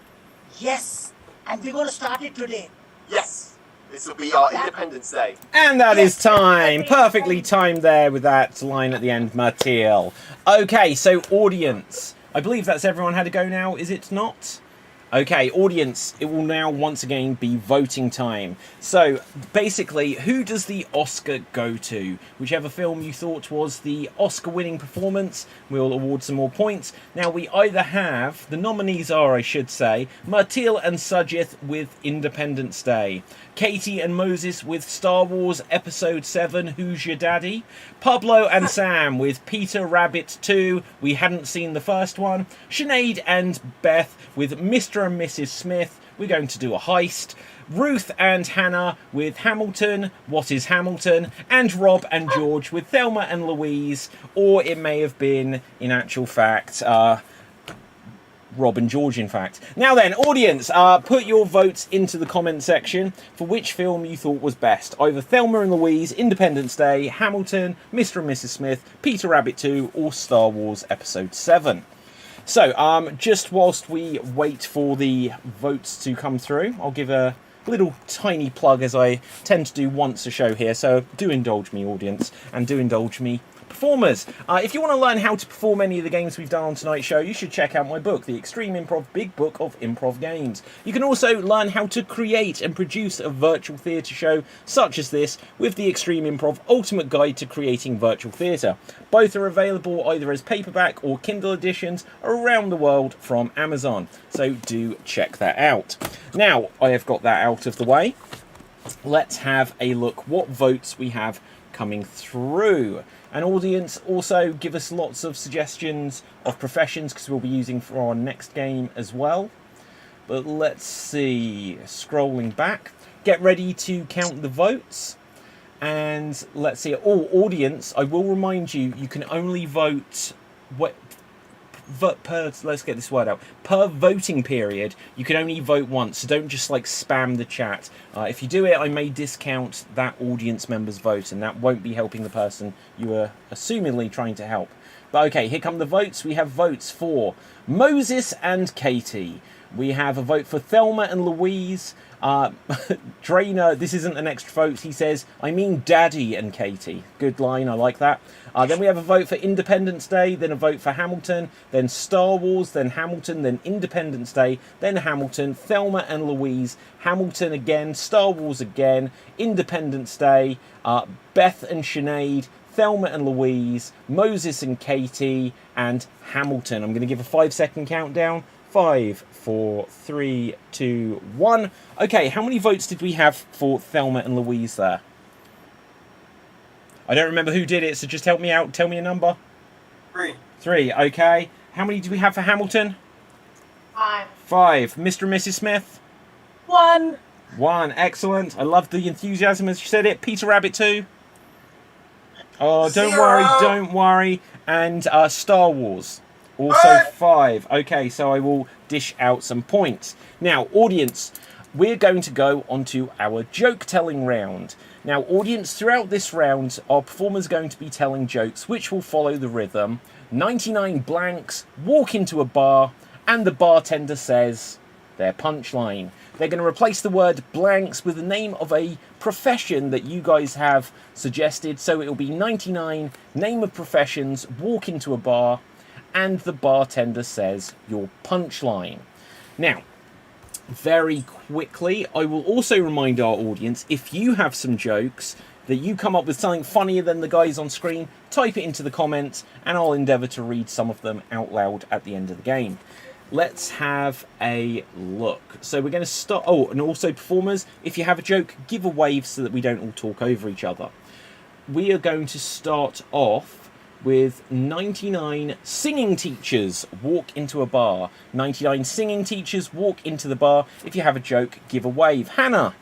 Yes. And we're going to start it today. Yes. This will be our Independence Day. And that is time. Perfectly timed there with that line at the end, Myrtil. Okay, so audience. I believe that's everyone had a go now, is it not? Okay, audience, it will now once again be voting time. So, basically, who does the Oscar go to? Whichever film you thought was the Oscar-winning performance, we'll award some more points. Now, we either have, the nominees are, I should say, Myrtil and Sujith with Independence Day, Katie and Moses with Star Wars Episode 7, Who's Your Daddy, Pablo and Sam with Peter Rabbit 2, we hadn't seen the first one, Sinead and Beth with Mr. and Mrs. Smith, we're going to do a heist, Ruth and Hannah with Hamilton, What is Hamilton, and Rob and George with Thelma and Louise, or it may have been, in actual fact, Rob and George, in fact. Now then, audience, put your votes into the comment section for which film you thought was best. Either Thelma and Louise, Independence Day, Hamilton, Mr. and Mrs. Smith, Peter Rabbit 2, or Star Wars Episode 7. So, just whilst we wait for the votes to come through, I'll give a little tiny plug, as I tend to do once a show here. So do indulge me, audience, and do indulge me, performers. If you want to learn how to perform any of the games we've done on tonight's show, you should check out my book, The Extreme Improv Big Book of Improv Games. You can also learn how to create and produce a virtual theatre show such as this with The Extreme Improv Ultimate Guide to Creating Virtual Theatre. Both are available either as paperback or Kindle editions around the world from Amazon, so do check that out. Now, I have got that out of the way. Let's have a look what votes we have coming through. And audience, also give us lots of suggestions of professions, because we'll be using for our next game as well. But let's see, scrolling back, get ready to count the votes. And let's see, audience, I will remind you, you can only vote let's get this word out. Per voting period, you can only vote once, so don't just like spam the chat. If you do it, I may discount that audience member's vote, and that won't be helping the person you were assumingly trying to help. But okay, here come the votes. We have votes for Moses and Katie. We have a vote for Thelma and Louise. Drainer, this isn't an extra vote. He says, I mean Daddy and Katie. Good line, I like that. Then we have a vote for Independence Day, then a vote for Hamilton, then Star Wars, then Hamilton, then Independence Day, then Hamilton, Thelma and Louise, Hamilton again, Star Wars again, Independence Day, Beth and Sinead, Thelma and Louise, Moses and Katie, and Hamilton. I'm going to give a 5-second countdown. 5, 4, 3, 2, 1. Okay, how many votes did we have for Thelma and Louise there? I don't remember who did it, so just help me out. Tell me a number. 3. 3, okay. How many do we have for Hamilton? 5. 5. Mr. and Mrs. Smith? 1. 1, excellent. I love the enthusiasm as you said it. Peter Rabbit 2? Oh, don't worry. And Star Wars? Also 5. Okay, so I will dish out some points. Now, audience, we're going to go on to our joke-telling round. Now, audience, throughout this round, our performers are going to be telling jokes which will follow the rhythm. 99 blanks, walk into a bar, and the bartender says their punchline. They're going to replace the word blanks with the name of a profession that you guys have suggested. So it will be 99, name of professions, walk into a bar, and the bartender says your punchline. Now, very quickly, I will also remind our audience, if you have some jokes that you come up with something funnier than the guys on screen, type it into the comments and I'll endeavour to read some of them out loud at the end of the game. Let's have a look. So we're going to start... Oh, and also performers, if you have a joke, give a wave so that we don't all talk over each other. We are going to start off with 99 singing teachers walk into a bar. 99 singing teachers walk into the bar. If you have a joke, give a wave. Hannah.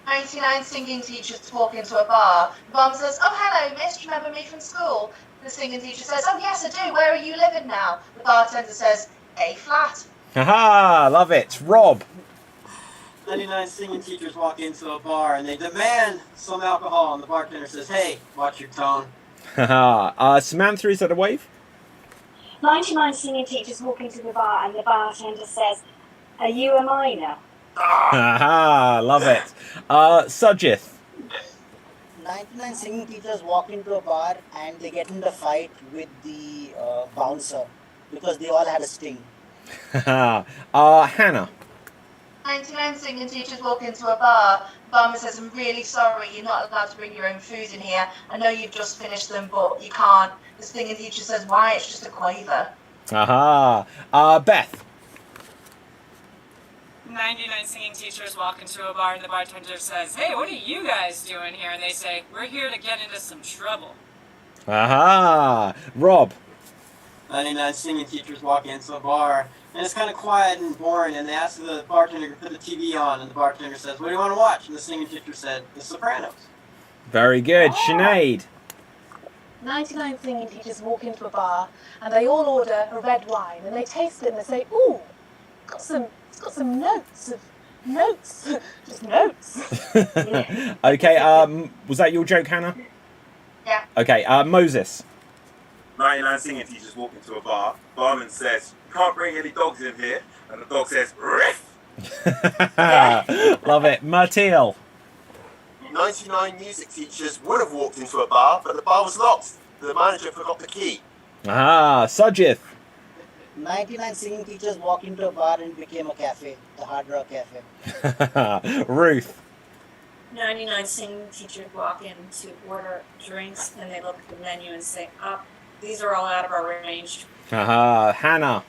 99 singing teachers walk into a bar. The mum says, oh, hello, miss, do you remember me from school? The singing teacher says, oh, yes, I do. Where are you living now? The bartender says, A flat. Haha, love it. Rob. 99 singing teachers walk into a bar and they demand some alcohol, and the bartender says, hey, watch your tone. Haha. Samantha, is that a wave? 99 singing teachers walk into the bar and the bartender says, are you a minor? Haha, love it. Sajith. 99 singing teachers walk into a bar and they get in a fight with the bouncer because they all had a sting. Hannah. 99 singing teachers walk into a bar. The barman says, I'm really sorry, you're not allowed to bring your own food in here. I know you've just finished them, but you can't. The singing teacher says, why? It's just a quaver. Beth. 99 singing teachers walk into a bar and the bartender says, hey, what are you guys doing here? And they say, we're here to get into some trouble. Rob. 99 singing teachers walk into a bar and it's kind of quiet and boring, and they ask the bartender to put the TV on, and the bartender says, what do you want to watch? And the singing teacher said, The Sopranos. Very good. Sinead. 99 singing teachers walk into a bar and they all order a red wine and they taste it and they say, ooh, it's got some notes. Just notes. Okay, was that your joke, Hannah? Yeah. Okay, Moses. 99 singing teachers walk into a bar. Barman says, "You can't bring any dogs in here." And the dog says, "Riff." Love it. Martil. 99 music teachers would have walked into a bar, but the bar was locked. The manager forgot the key. Sajith. 99 singing teachers walk into a bar and became a cafe, the Hard Rock Cafe. Ruth. 99 singing teachers walk in to order drinks and they look at the menu and say, these are all out of our range. Hannah.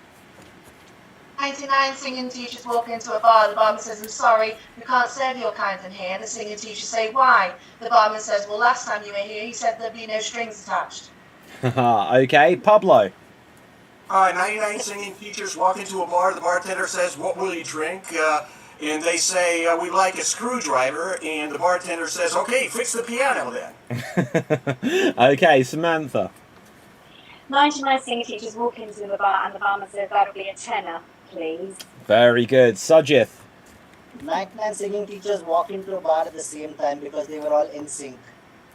99 singing teachers walk into a bar. The barman says, "I'm sorry, we can't serve your kind in here." And the singing teachers say, "Why?" The barman says, "Well, last time you were here, you said there'd be no strings attached." Okay, Pablo. 99 singing teachers walk into a bar. The bartender says, "What will you drink?" And they say, "We'd like a screwdriver." And the bartender says, "Okay, fix the piano then." Okay, Samantha. 99 singing teachers walk into the bar and the barman says, "That'll be a tenner, please." Very good. Sajith. 99 singing teachers walk into a bar at the same time because they were all in sync.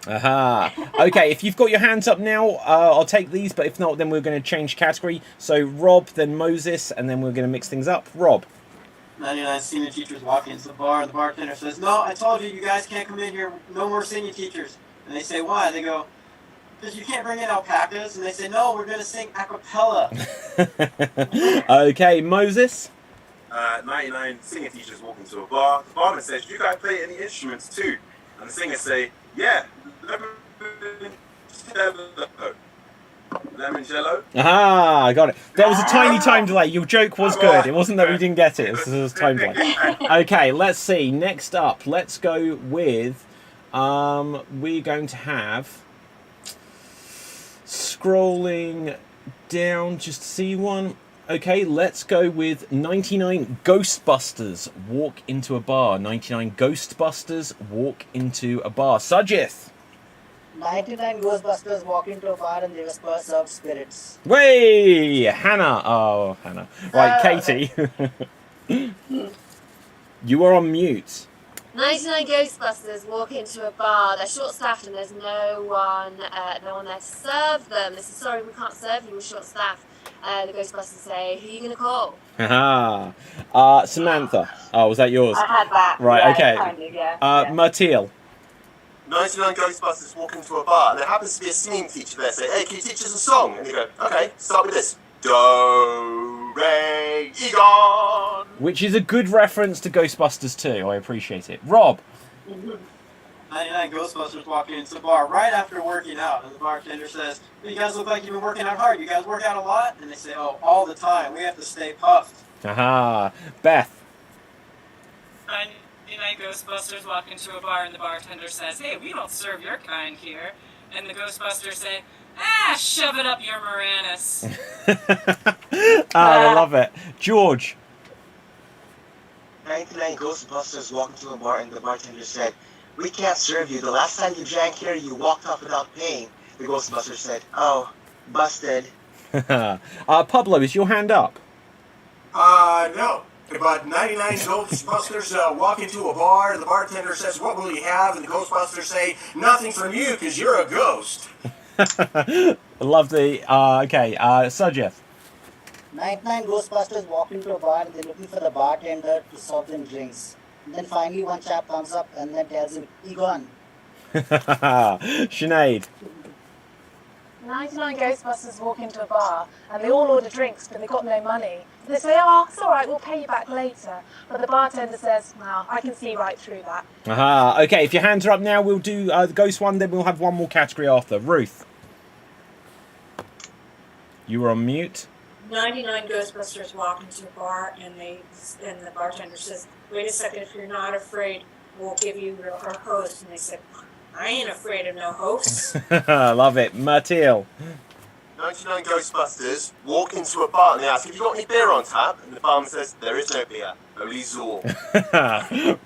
Okay, if you've got your hands up now, I'll take these, but if not, then we're going to change category. So Rob, then Moses, and then we're going to mix things up. Rob. 99 senior teachers walk into the bar, and the bartender says, "No, I told you, you guys can't come in here. No more senior teachers." And they say, "Why?" They go, "Because you can't bring in alpacas." And they say, "No, we're going to sing a cappella." Okay, Moses. 99 singing teachers walk into a bar. The barman says, "Do you guys play any instruments too?" And the singers say, "Yeah, limoncello." I got it. There was a tiny time delay. Your joke was good. It wasn't that we didn't get it. It was a time delay. Okay, let's see. Next up, let's go with... we're going to have... Scrolling down just to see one. Okay, let's go with 99 Ghostbusters walk into a bar. 99 Ghostbusters walk into a bar. Sajith. 99 Ghostbusters walk into a bar and they whisper serve spirits. Way! Hannah. Oh, Hannah. Right, Katie. You are on mute. 99 Ghostbusters walk into a bar. They're short-staffed and there's no one there to serve them. They say, "Sorry, we can't serve you. We're short-staffed." The Ghostbusters say, "Who are you going to call?" Samantha. Oh, was that yours? I had that. Right, yeah, okay. Kind of, yeah. Martil. 99 Ghostbusters walk into a bar, and there happens to be a singing teacher there. Say, "Hey, can you teach us a song?" And you go, "Okay, start with this. Do, re, egon." Which is a good reference to Ghostbusters too. I appreciate it. Rob. 99 Ghostbusters walk into the bar right after working out, and the bartender says, "You guys look like you've been working out hard. You guys work out a lot?" And they say, "Oh, all the time. We have to stay puffed." Beth. 99 Ghostbusters walk into a bar and the bartender says, "Hey, we don't serve your kind here." And the Ghostbusters say, "Shove it up your Moranis." I love it. George. 99 Ghostbusters walked into a bar and the bartender said, "We can't serve you. The last time you drank here, you walked off without paying." The Ghostbusters said, "Oh, busted." Pablo, is your hand up? No. But 99 Ghostbusters walk into a bar, and the bartender says, "What will you have?" And the Ghostbusters say, "Nothing from you, because you're a ghost." Love the... okay, Sajith. 99 Ghostbusters walk into a bar and they're looking for the bartender to serve them drinks. And then finally one chap comes up and then tells him, "Egon." Sinead. 99 Ghostbusters walk into a bar and they all order drinks, but they've got no money. They say, "Oh, it's all right, we'll pay you back later." But the bartender says, "No, I can see right through that." Okay, if your hands are up now, we'll do the ghost one, then we'll have one more category after. Ruth. You were on mute. 99 Ghostbusters walk into a bar and the bartender says, "Wait a second, if you're not afraid, we'll give you our host." And they said, "I ain't afraid of no hosts." Love it. Martil. 99 Ghostbusters walk into a bar and they ask, "Have you got any beer on tap?" And the barman says, "There is no beer, only Zool."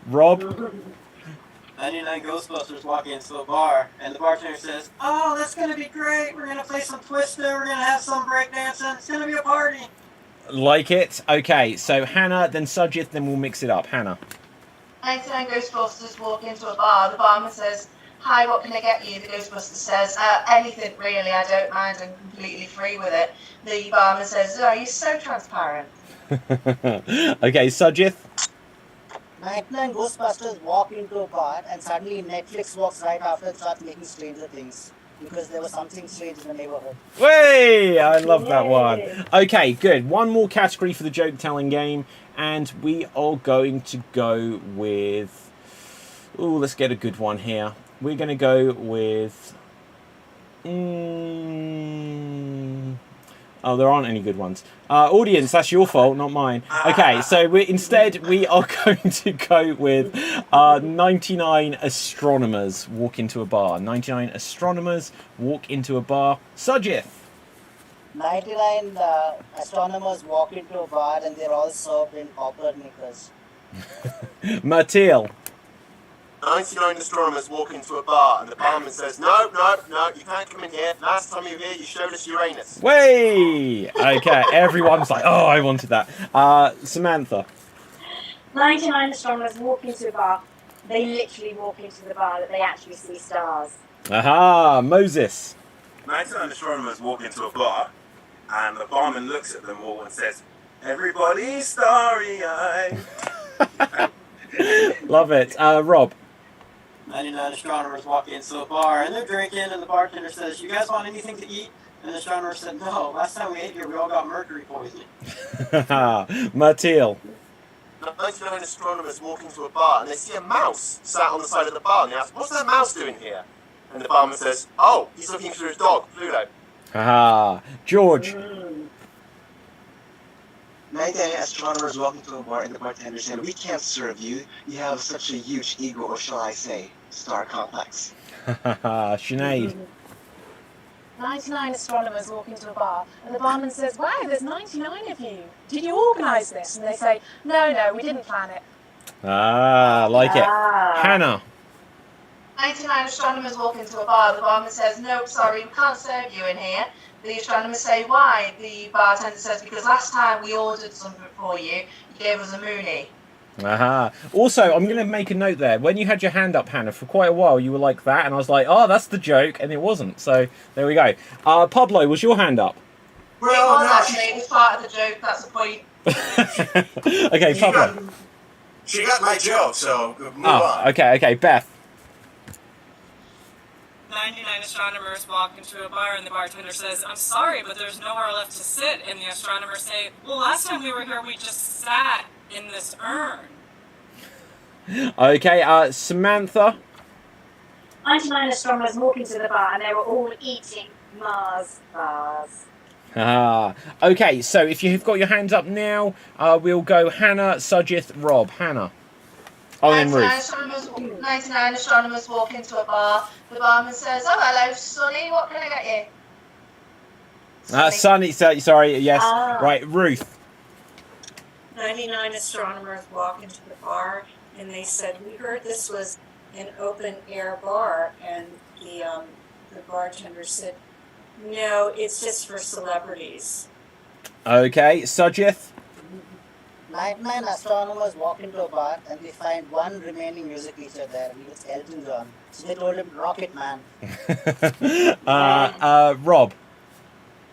Rob. 99 Ghostbusters walk into a bar, and the bartender says, "Oh, that's gonna be great. We're gonna play some Twister. We're gonna have some breakdancing. It's gonna be a party." Like it. Okay, so Hannah, then Sajith, then we'll mix it up. Hannah. 99 Ghostbusters walk into a bar. The barman says, "Hi, what can I get you?" The Ghostbuster says, "Anything really. I don't mind. I'm completely free with it." The barman says, "Oh, you're so transparent." Okay, Sajith. 99 Ghostbusters walk into a bar and suddenly Netflix walks right after and starts making Stranger Things because there was something strange in the neighborhood. Way! I love that one. Okay, good. One more category for the joke telling game, and we are going to go with. Ooh, let's get a good one here. We're going to go with. Oh, there aren't any good ones. Audience, that's your fault, not mine. Okay, so instead we are going to go with 99 astronomers walk into a bar. 99 astronomers walk into a bar. Sajith. 99 astronomers walk into a bar and they're all served in opera knickers. Matil. 99 astronomers walk into a bar and the barman says, "No, no, no, you can't come in here. Last time you were here, you showed us Uranus." Way! Okay, everyone's like, oh, I wanted that. Samantha. 99 astronomers walk into a bar. They literally walk into the bar that they actually see stars. Aha, Moses. 99 astronomers walk into a bar, and the barman looks at them all and says, "Everybody's starry-eyed." Love it. Rob. 99 astronomers walk into a bar, and they're drinking, and the bartender says, "You guys want anything to eat?" And the astronomer said, "No, last time we ate here, we all got mercury poisoning." Matil. 99 astronomers walk into a bar and they see a mouse sat on the side of the bar and they ask, "What's that mouse doing here?" And the barman says, "Oh, he's looking for his dog, Pluto." Aha. George. 99 astronomers walk into a bar and the bartender said, "We can't serve you. You have such a huge ego, or shall I say, star complex." Sinead. 99 astronomers walk into a bar, and the barman says, "Wow, there's 99 of you. Did you organise this?" And they say, No, we didn't plan it." Like it. Hannah. 99 astronomers walk into a bar. The barman says, "Nope, sorry, we can't serve you in here." The astronomers say, "Why?" The bartender says, "Because last time we ordered something for you, you gave us a moonie." Aha. Also, I'm going to make a note there. When you had your hand up, Hannah, for quite a while, you were like that, and I was like, oh, that's the joke, and it wasn't. So, there we go. Pablo, was your hand up? Well, it was actually. It was part of the joke. That's the point. Okay, Pablo. She got my joke, so move on. Okay, Beth. 99 astronomers walk into a bar and the bartender says, "I'm sorry, but there's nowhere left to sit." And the astronomers say, "Well, last time we were here, we just sat in this urn." Okay, Samantha. 99 astronomers walk into the bar and they were all eating Mars bars. Okay, so if you've got your hands up now, we'll go Hannah, Sajith, Rob. Hannah. Oh, then Ruth. 99 astronomers walk into a bar. The barman says, "Oh, hello, Sonny. What can I get you?" Sonny, sorry, yes. Right, Ruth. 99 astronomers walk into the bar and they said, "We heard this was an open air bar," and the bartender said, "No, it's just for celebrities." Okay, Sajith. 99 astronomers walk into a bar and they find one remaining music teacher there, and it's Elton John. So they told him, "Rocket Man." Rob.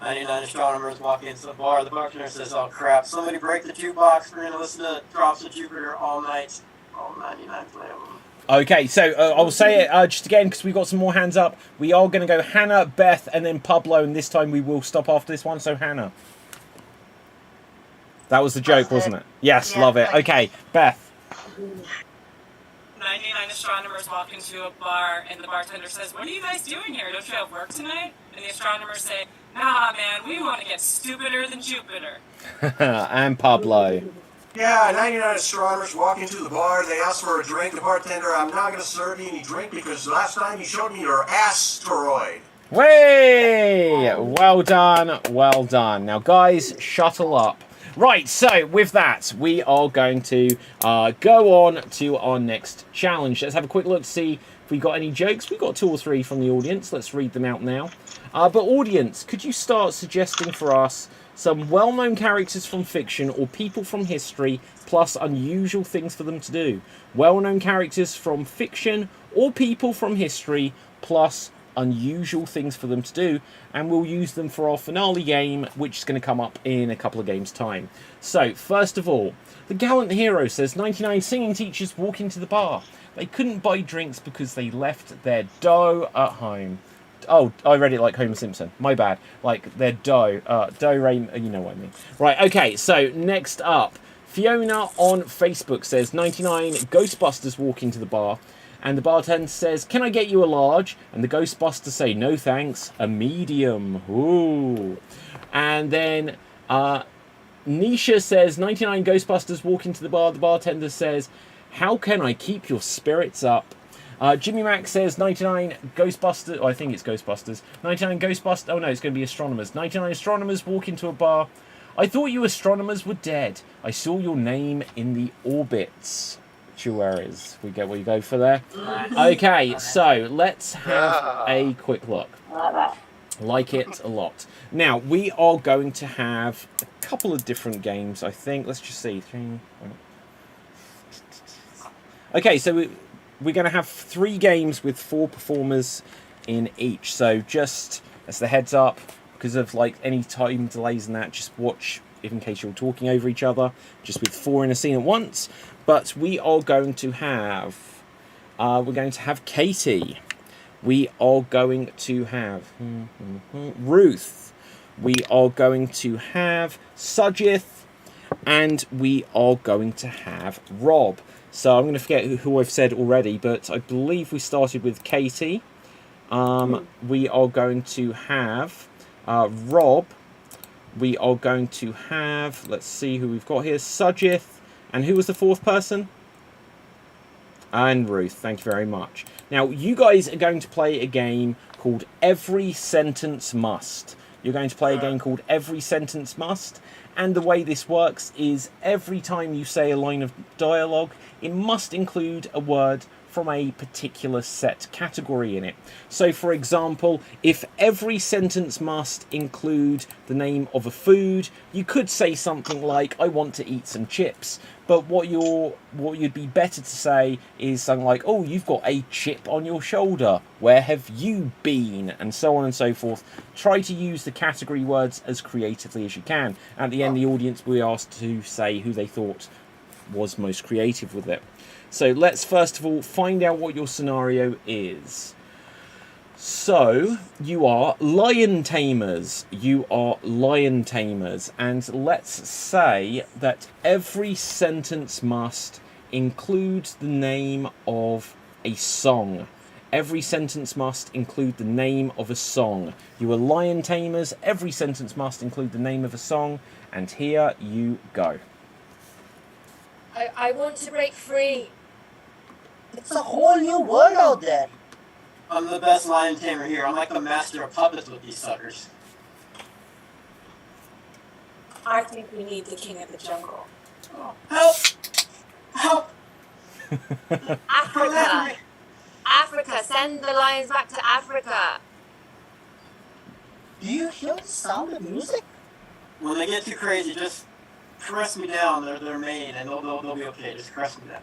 99 astronomers walk into the bar. The bartender says, "Oh crap, somebody break the jukebox. We're gonna listen to Drops of Jupiter all night." All 99 play of them. Okay, so I'll say it just again because we've got some more hands up. We are going to go Hannah, Beth, and then Pablo, and this time we will stop after this one. So Hannah. That was the joke, wasn't it? Yes, yeah, love it. Okay, Beth. 99 astronomers walk into a bar and the bartender says, "What are you guys doing here? Don't you have work tonight?" And the astronomers say, "Nah, man, we want to get stupider than Jupiter." And Pablo. Yeah, 99 astronomers walk into the bar. They ask for a drink. The bartender, "I'm not going to serve you any drink because last time you showed me your asteroid." Way! Well done, well done. Now, guys, shuttle up. Right, so with that, we are going to go on to our next challenge. Let's have a quick look to see if we got any jokes. We've got 2 or 3 from the audience. Let's read them out now. But audience, could you start suggesting for us some well-known characters from fiction or people from history, plus unusual things for them to do? Well-known characters from fiction or people from history, plus unusual things for them to do, and we'll use them for our finale game, which is going to come up in a couple of games' time. So, first of all, the Gallant Hero says 99 singing teachers walk into the bar. They couldn't buy drinks because they left their dough at home. Oh, I read it like Homer Simpson. My bad. Like their dough. You know what I mean. Right, okay, so next up, Fiona on Facebook says 99 Ghostbusters walk into the bar. And the bartender says, "Can I get you a large?" And the Ghostbusters say, "No thanks, a medium." Ooh. And then Nisha says, 99 Ghostbusters walk into the bar. The bartender says, "How can I keep your spirits up?" Jimmy Mac says 99 Ghostbusters. Oh, I think it's Ghostbusters. 99 Ghostbusters. Oh no, it's going to be astronomers. 99 astronomers walk into a bar. "I thought you astronomers were dead. I saw your name in the orbits." Actuaries. We get what you go for there. Okay, so let's have a quick look. Like it a lot. Now, we are going to have a couple of different games, I think. Let's just see. Okay, so we're going to have 3 games with 4 performers in each. So just as the heads up, because of like any time delays and that, just watch in case you're talking over each other, just with 4 in a scene at once. But we are going to have Katie. We are going to have Ruth. We are going to have Sujith, and we are going to have Rob. So I'm going to forget who I've said already, but I believe we started with Katie. We are going to have Rob. We are going to have, let's see who we've got here, Sujith. And who was the 4th person? And Ruth, thank you very much. Now, you guys are going to play a game called Every Sentence Must. You're going to play a game called Every Sentence Must. And the way this works is every time you say a line of dialogue, it must include a word from a particular set category in it. So, for example, if every sentence must include the name of a food, you could say something like, "I want to eat some chips." But what you'd be better to say is something like, "Oh, you've got a chip on your shoulder. Where have you been?" And so on and so forth. Try to use the category words as creatively as you can. At the end, the audience will be asked to say who they thought was most creative with it. So let's first of all find out what your scenario is. So you are lion tamers. You are lion tamers. And let's say that every sentence must include the name of a song. Every sentence must include the name of a song. You are lion tamers. Every sentence must include the name of a song. And here you go. I want to break free. It's a whole new world out there. I'm the best lion tamer here. I'm like the master of puppets with these suckers. I think we need the king of the jungle. Oh, help! Help! Africa! Africa! Send the lions back to Africa! Do you hear the sound of music? When they get too crazy, just caress me down. They're made, and they'll be okay. Just caress me down.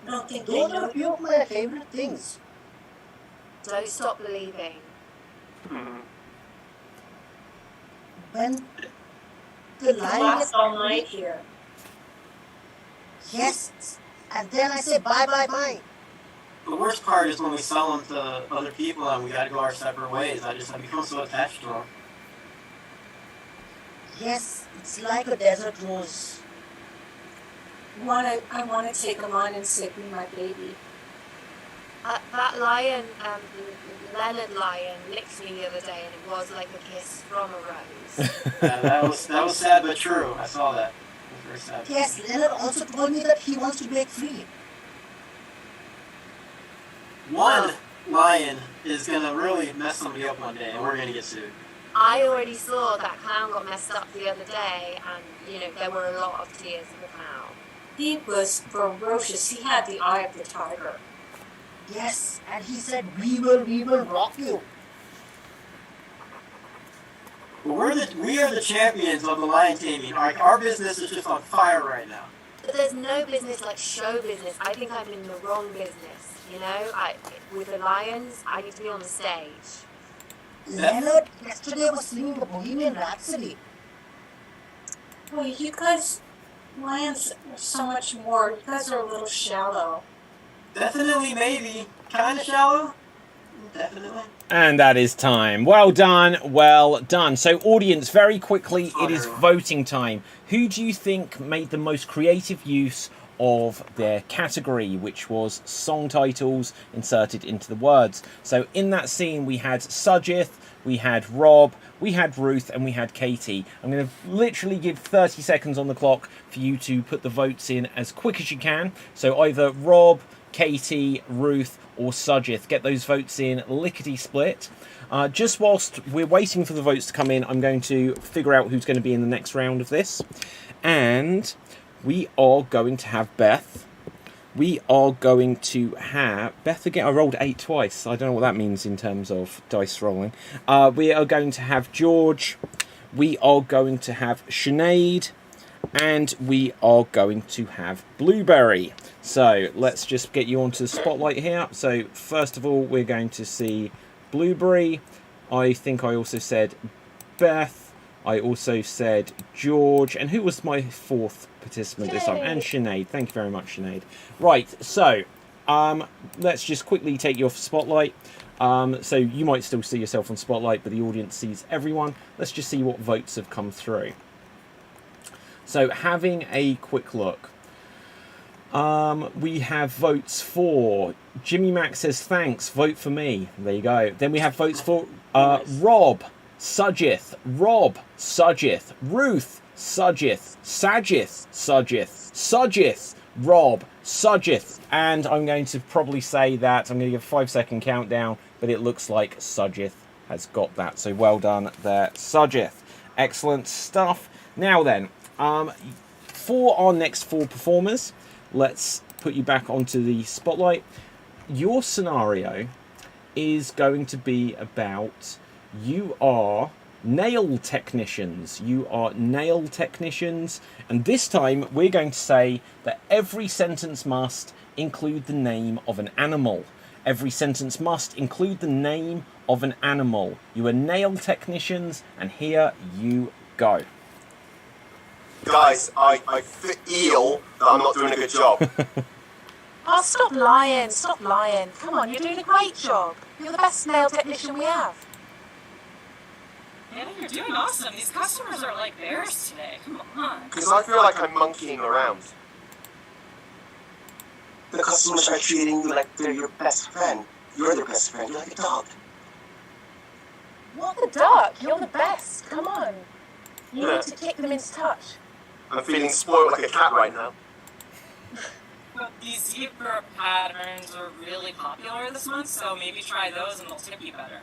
I don't think Those are a few of my favorite things. Don't stop believing. When the lion last all night here. Yes, and then I say bye bye bye. The worst part is when we sell them to other people and we gotta go our separate ways. I become so attached to them. Yes, it's like a desert rose. I want to take him on and sit with my baby. That lion, Leonard lion, licked me the other day, and it was like a kiss from a rose. That was sad but true. I saw that. It was very sad. Yes, Leonard also told me that he wants to break free. One lion is gonna really mess somebody up one day, and we're gonna get sued. I already saw that clown got messed up the other day, and there were a lot of tears in the clown. He was ferocious. He had the eye of the tiger. Yes, and he said, we will rock you. We are the champions of the lion taming. Like, our business is just on fire right now. But there's no business like show business. I think I'm in the wrong business, with the lions, I need to be on the stage. Leonard yesterday was singing the Bohemian Rhapsody. Well, you guys, lions are so much more. You guys are a little shallow. Definitely, maybe. Kind of shallow. Definitely. And that is time. Well done, well done. So, audience, very quickly, it is voting time. Who do you think made the most creative use of their category, which was song titles inserted into the words? So, in that scene, we had Sujith, we had Rob, we had Ruth, and we had Katie. I'm going to literally give 30 seconds on the clock for you to put the votes in as quick as you can. So, either Rob, Katie, Ruth, or Sujith. Get those votes in lickety-split. Just whilst we're waiting for the votes to come in, I'm going to figure out who's going to be in the next round of this. And we are going to have Beth. We are going to have... Beth again. I rolled 8 twice. I don't know what that means in terms of dice rolling. We are going to have George. We are going to have Sinead. And we are going to have Blueberry. So let's just get you onto the spotlight here. So first of all, we're going to see Blueberry. I think I also said Beth. I also said George. And who was my fourth participant this time? And Sinead. Thank you very much, Sinead. Right, so let's just quickly take you off the spotlight. So you might still see yourself on spotlight, but the audience sees everyone. Let's just see what votes have come through. So having a quick look. We have votes for Jimmy Mac says thanks, vote for me. There you go. Then we have votes for Rob, Sujith, Ruth, Sujith, Rob, Sujith. And I'm going to probably say that I'm going to give a 5-second countdown, but it looks like Sujith has got that. So well done there, Sujith. Excellent stuff. Now then, for our next 4 performers, let's put you back onto the spotlight. Your scenario is going to be about you are nail technicians. You are nail technicians. And this time we're going to say that every sentence must include the name of an animal. Every sentence must include the name of an animal. You are nail technicians, and here you go. Guys, I feel that I'm not doing a good job. Oh, stop lying, stop lying. Come on, you're doing a great job. You're the best nail technician we have. Yeah, you're doing awesome. These customers are like bears today. Come on. Because I feel like I'm monkeying around. The customers are treating you like they're your best friend. You're their best friend. You're like a dog. What the duck? You're the best. Come on. You need to kick them into touch. I'm feeling spoiled like a cat right now. Well, these zebra patterns are really popular this month, so maybe try those and they'll tip you better.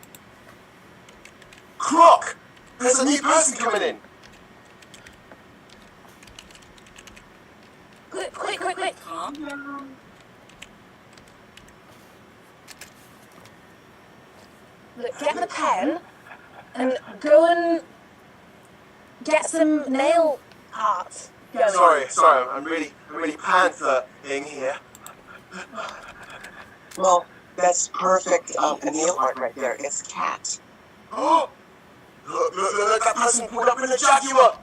Croc! There's a new person coming in! Quick. Calm down. Look, get the pen and go and get some nail art going. Sorry, I'm really panther-ing here. Well, that's perfect nail art right there. It's cat. Oh! Look, that person pulled up in a Jaguar!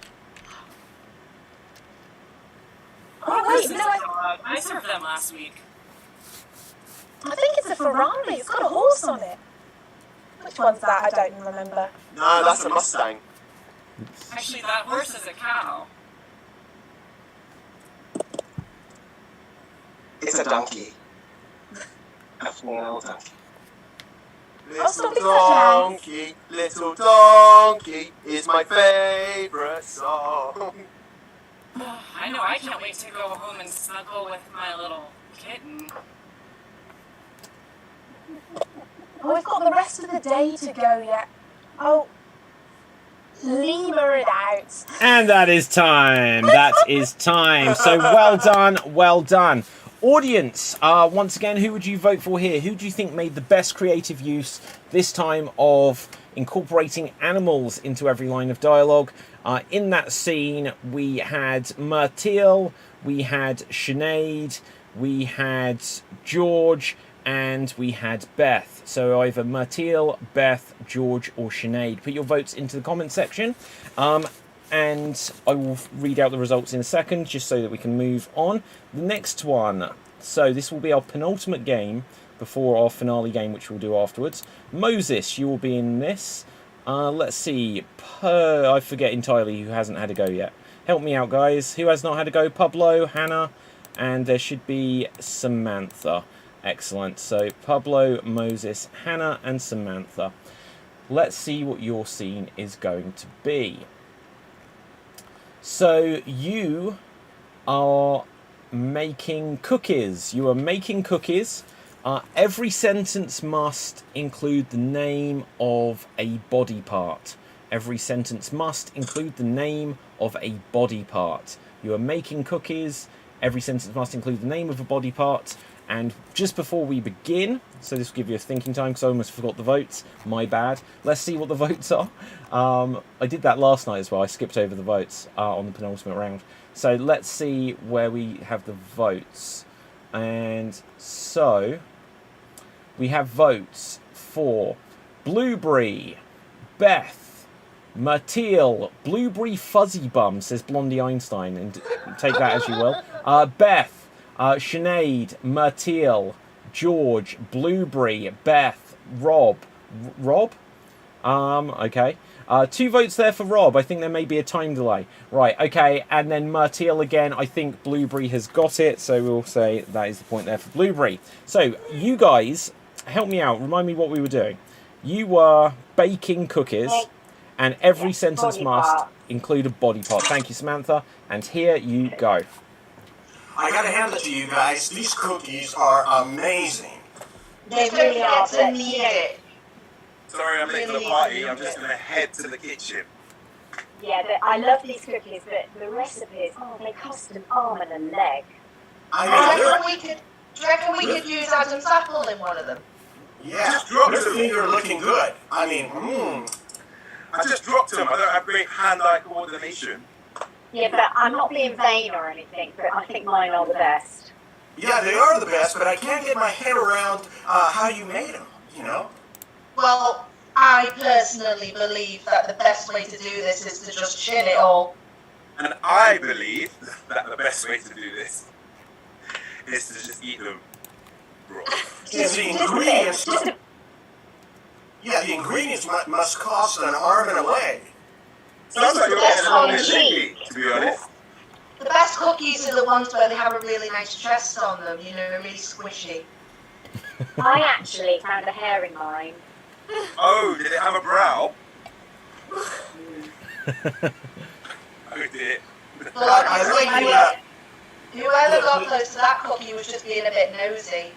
Oh, wait, no, I served them last week. I think it's a Ferrari. It's got a horse on it. Which one's that? I don't even remember. No, that's a Mustang. Actually, that horse is a cow. It's a donkey. A female donkey. Little donkey is my favorite song. I know, I can't wait to go home and snuggle with my little kitten. Oh, we've got the rest of the day to go yet. Oh, Lemur it out. And that is time. That is time. So well done, well done. Audience, once again, who would you vote for here? Who do you think made the best creative use this time of incorporating animals into every line of dialogue? In that scene, we had Myrtil, we had Sinead, we had George, and we had Beth. So either Myrtil, Beth, George, or Sinead. Put your votes into the comment section. And I will read out the results in a second, just so that we can move on. The next one. So this will be our penultimate game before our finale game, which we'll do afterwards. Moses, you will be in this. Let's see. I forget entirely who hasn't had a go yet. Help me out, guys. Who has not had a go? Pablo, Hannah, and there should be Samantha. Excellent. So Pablo, Moses, Hannah, and Samantha. Let's see what your scene is going to be. So you are making cookies. You are making cookies. Every sentence must include the name of a body part. Every sentence must include the name of a body part. You are making cookies. Every sentence must include the name of a body part. And just before we begin, so this will give you a thinking time because I almost forgot the votes. My bad. Let's see what the votes are. I did that last night as well. I skipped over the votes on the penultimate round. So let's see where we have the votes. And so we have votes for Blueberry, Beth, Myrtil, Blueberry Fuzzy Bum, says Blondie Einstein, and take that as you will. Beth, Sinead, Myrtil, George, Blueberry, Beth, Rob. Okay. 2 votes there for Rob. I think there may be a time delay. Right, okay. And then Myrtil again. I think Blueberry has got it. So we'll say that is the point there for Blueberry. So you guys, help me out. Remind me what we were doing. You were baking cookies. And every sentence must include a body part. Thank you, Samantha. And here you go. I gotta hand it to you guys. These cookies are amazing. They really are, but need it. Sorry, I'm late to the party. I'm just gonna head to the kitchen. Yeah, I love these cookies, but the recipes, they cost an arm and a leg. Do you reckon we could use Adam's apple in one of them? Yeah, they're looking good. I mean, I just dropped them. I don't have great hand-eye coordination. Yeah, but I'm not being vain or anything, but I think mine are the best. Yeah, they are the best, but I can't get my head around how you made them, you know? Well, I personally believe that the best way to do this is to just chin it all. And I believe that the best way to do this is to just eat them raw. The ingredients... Yeah, the ingredients must cost an arm and a leg. Sounds like you're getting along with Nicky, to be honest. The best cookies are the ones where they have a really nice chest on them, you know, really squishy. I actually found a hair in mine. Oh, did it have a brow? Oh dear. Well, whoever got close to that cookie was just being a bit nosy.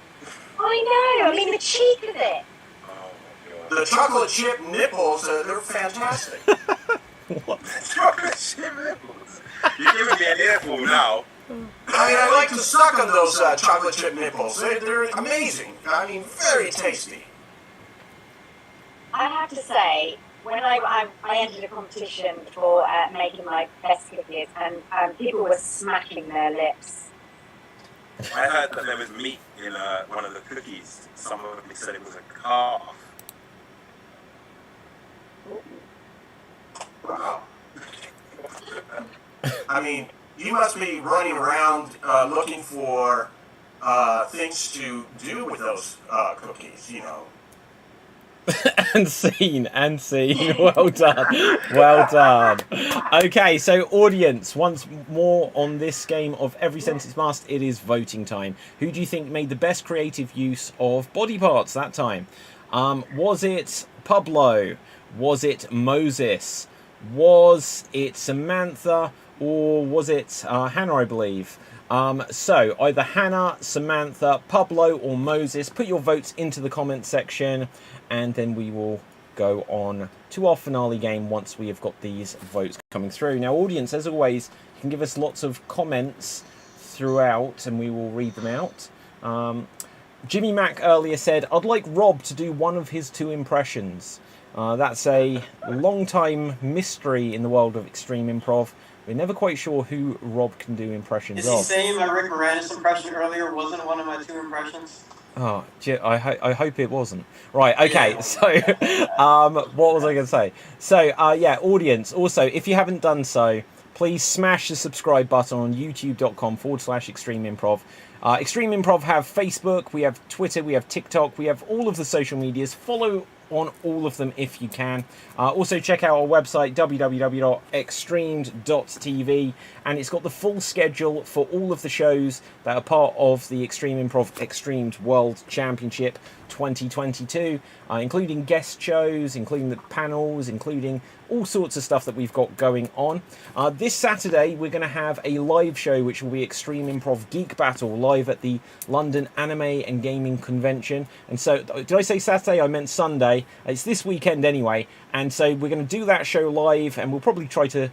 I know, I mean the cheek of it. The chocolate chip nipples, they're fantastic. What? Chocolate chip nipples? You're giving me an earful now. I mean, I like to suck on those chocolate chip nipples. They're amazing. I mean, very tasty. I have to say, when I entered a competition for making my best cookies, and people were smacking their lips. I heard that there was meat in one of the cookies. Someone said it was a calf. Wow. I mean, you must be running around looking for things to do with those cookies, you know. and scene. Well done. Well done. Okay, so audience, once more on this game of Every Sentence Must, it is voting time. Who do you think made the best creative use of body parts that time? Was it Pablo? Was it Moses? Was it Samantha? Or was it Hannah, I believe? So either Hannah, Samantha, Pablo or Moses. Put your votes into the comment section and then we will go on to our finale game once we have got these votes coming through. Now, audience, as always, you can give us lots of comments throughout and we will read them out. Jimmy Mack earlier said, I'd like Rob to do one of his 2 impressions. That's a long-time mystery in the world of extreme improv. We're never quite sure who Rob can do impressions Is of. he saying my Rick Moranis impression earlier wasn't one of my 2 impressions? Oh, I hope it wasn't. Right, okay, Yeah. so, what was I going to say? So, yeah, audience, also, if you haven't done so, please smash the subscribe button on youtube.com/extreme improv. Extreme Improv have Facebook, we have Twitter, we have TikTok, we have all of the social medias. Follow on all of them if you can. Also check out our website www.xstreamed.tv, and it's got the full schedule for all of the shows that are part of the Extreme Improv XStreamed World Championship 2022, including guest shows, including the panels, including all sorts of stuff that we've got going on. This Saturday we're going to have a live show which will be Extreme Improv Geek Battle live at the London Anime and Gaming Convention. And so, did I say Saturday? I meant Sunday. It's this weekend anyway, and so we're going to do that show live, and we'll probably try to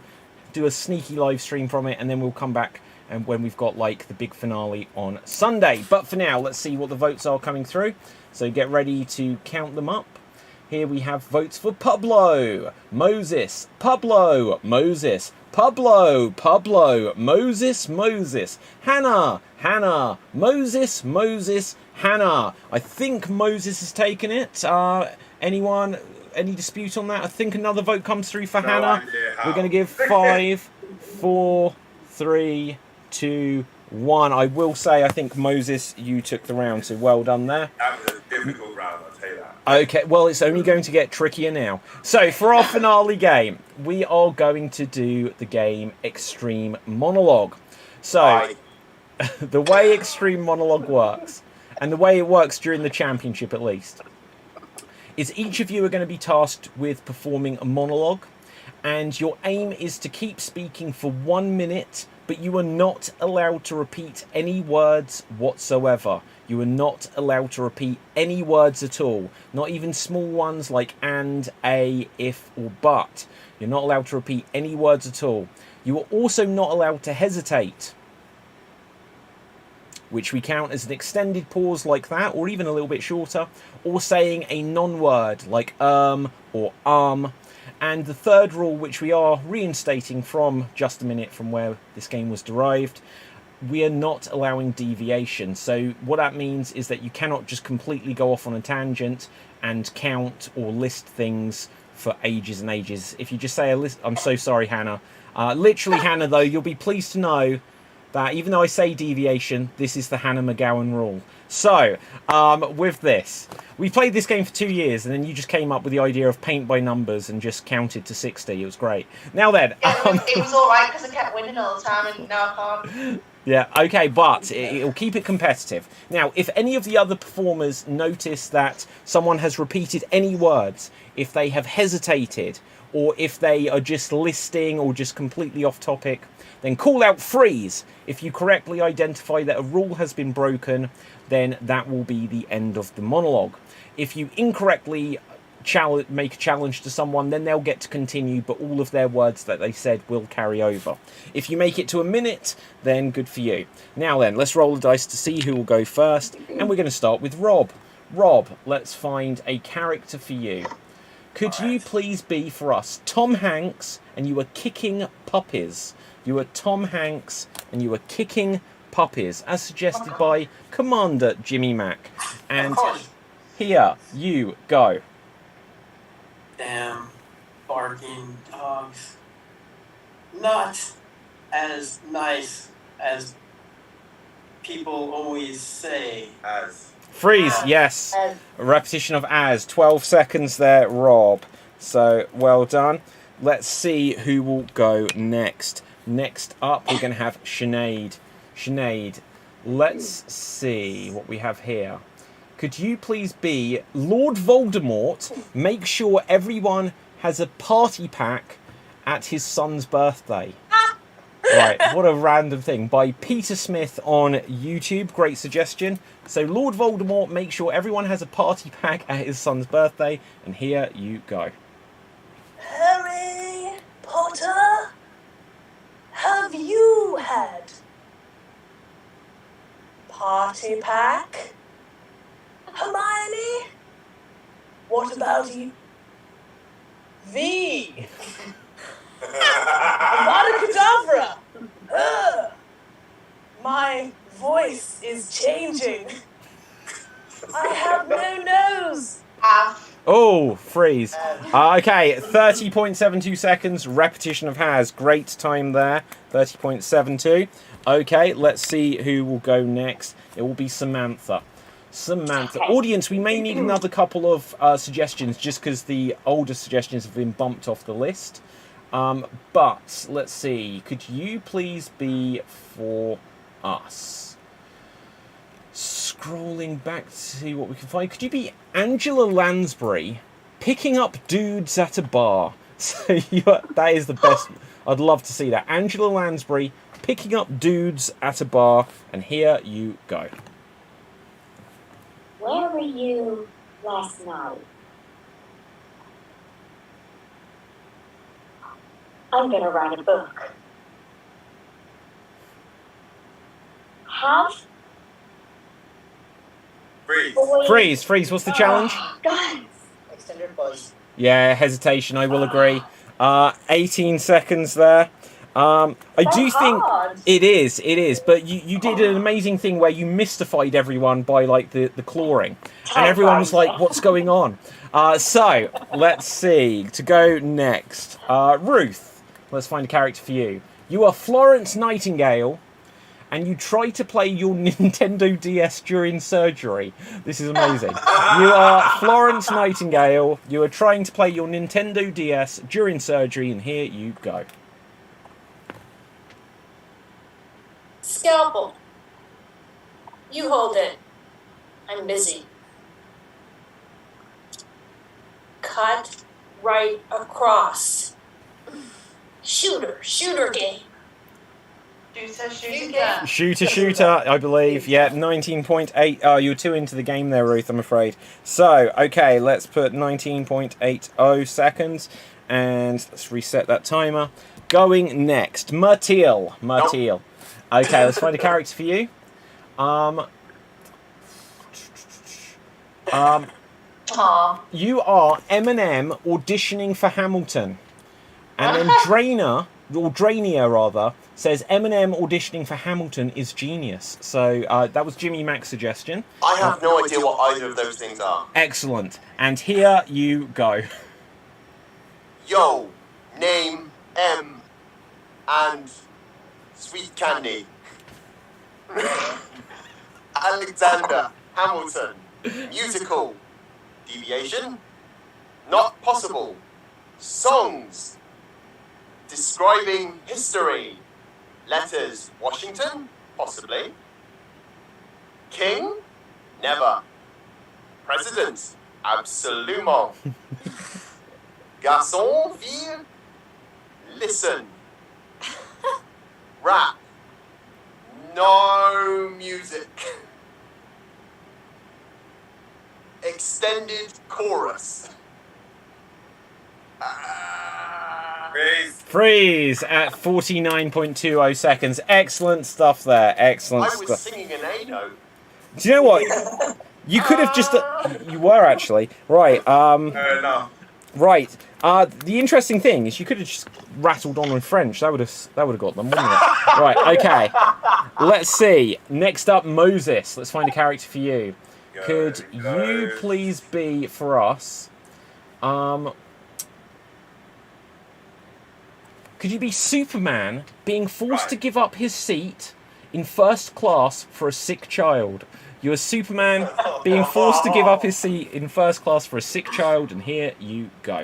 do a sneaky live stream from it, and then we'll come back and when we've got like the big finale on Sunday. But for now, let's see what the votes are coming through. So get ready to count them up. Here we have votes for Pablo, Moses, Pablo, Moses, Pablo, Pablo, Moses, Moses, Hannah, Hannah, Moses, Moses, Hannah. I think Moses has taken it. Anyone, any dispute on that? I think another vote comes through for Hannah. We're going to give 5, 4, 3, 2, 1. I will say I think Moses, you took the round, so well done there. That was a difficult round, I'll tell you that. Okay, well, it's only going to get trickier now. So, for our finale game, we are going to do the game Extreme Monologue. So, the way Extreme Monologue works, and the way it works during the championship at least, is each of you are going to be tasked with performing a monologue, and your aim is to keep speaking for 1 minute, but you are not allowed to repeat any words whatsoever. You are not allowed to repeat any words at all, not even small ones like and, a, if, or but. You're not allowed to repeat any words at all. You are also not allowed to hesitate, which we count as an extended pause like that, or even a little bit shorter, or saying a non-word like or And the third rule, which we are reinstating from just a minute from where this game was derived, we are not allowing deviation. So what that means is that you cannot just completely go off on a tangent and count or list things for ages and ages. If you just say a list, I'm so sorry, Hannah. Literally, Hannah, though, you'll be pleased to know that even though I say deviation, this is the Hannah Mcgowan rule. So, with this, we played this game for 2 years, and then you just came up with the idea of paint by numbers and just counted to 60. It was great. Now then... Yeah, it was alright because I kept winning all the time, and now I can't. Yeah, okay, but it'll keep it competitive. Now, if any of the other performers notice that someone has repeated any words, if they have hesitated, or if they are just listing or just completely off topic, then call out freeze. If you correctly identify that a rule has been broken, then that will be the end of the monologue. If you incorrectly make a challenge to someone, then they'll get to continue, but all of their words that they said will carry over. If you make it to a minute, then good for you. Now then, let's roll the dice to see who will go first, and we're going to start with Rob. Rob, let's find a character for you. Could you please be for us Tom Hanks, and you are kicking puppies? You are Tom Hanks, and you are kicking puppies, as suggested by Commander Jimmy Mack. And here you go. Damn barking dogs. Not as nice as people always say. As. Freeze, yes. A repetition of as. 12 seconds there, Rob. So, well done. Let's see who will go next. Next up, we're going to have Sinead. Sinead, let's see what we have here. Could you please be Lord Voldemort? Make sure everyone has a party pack at his son's birthday. Right, what a random thing. By Peter Smith on YouTube. Great suggestion. So, Lord Voldemort makes sure everyone has a party pack at his son's birthday. And here you go. Harry Potter, have you had party pack? Hermione, what about you? V. Avada Kedavra. My voice is changing. I have no nose. Oh, freeze. Okay, 30.72 seconds. Repetition of has. Great time there. 30.72. Okay, let's see who will go next. It will be Samantha. Samantha. Audience, we may need another couple of suggestions just because the older suggestions have been bumped off the list. But let's see. Could you please be for us? Scrolling back to see what we can find. Could you be Angela Lansbury picking up dudes at a bar? So that is the best. I'd love to see that. Angela Lansbury picking up dudes at a bar. And here you go. Where were you last night? I'm gonna write a book. Have Freeze. What's the challenge? Guys. Extended pause. Yeah, hesitation. I will agree. 18 seconds there. I do think it is. But you did an amazing thing where you mystified everyone by like the clawing, and everyone was like, "What's going on?" So let's see. To go next, Ruth. Let's find a character for you. You are Florence Nightingale. And you try to play your Nintendo DS during surgery. This is amazing. You are Florence Nightingale. You are trying to play your Nintendo DS during surgery, and here you go. Scalpel. You hold it. I'm busy. Cut right across. Shooter game. Shooter, I believe. Yeah, 19.8. Oh, you're too into the game there, Ruth, I'm afraid. So, okay, let's put 19.80 seconds. And let's reset that timer. Going next, Martil. Okay, let's find a character for you. You are Eminem auditioning for Hamilton. And then Drainier rather, says Eminem auditioning for Hamilton is genius. So that was Jimmy Mac's suggestion. I have no idea what either of those things are. Excellent. And here you go. Yo, name M and sweet candy. Alexander Hamilton. Musical. Deviation. Not possible. Songs. Describing history. Letters. Washington? Possibly. King? Never. President? Absolument. Garçon, fille? Listen. Rap? No music. Extended chorus. Freeze at 49.20 seconds. Excellent stuff there. Excellent I was stuff. singing an A note. Do you know what? You could have just... you were actually. Right. No. Right. The interesting thing is you could have just rattled on in French. That would have got them, wouldn't it? Right, okay. Let's see. Next up, Moses. Let's find a character for you. Could you please be for us? Could you be Superman being forced to give up his seat in first class for a sick child? You are Superman being forced to give up his seat in first class for a sick child, and here you go.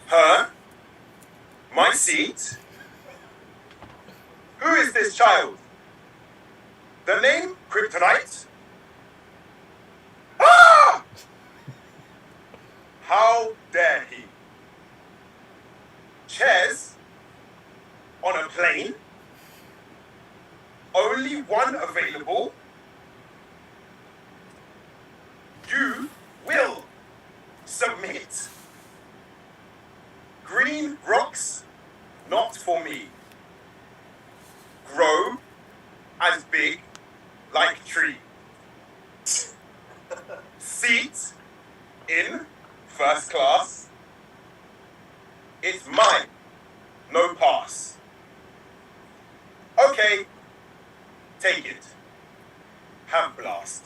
Huh? My seat? Who is this child? The name Kryptonite? Ah! How dare he? Ches? on a plane. Only one available. You will submit. Green rocks, not for me. Grow as big like tree. Seat in first class. It's mine. No pass. Okay. Take it. Have blast.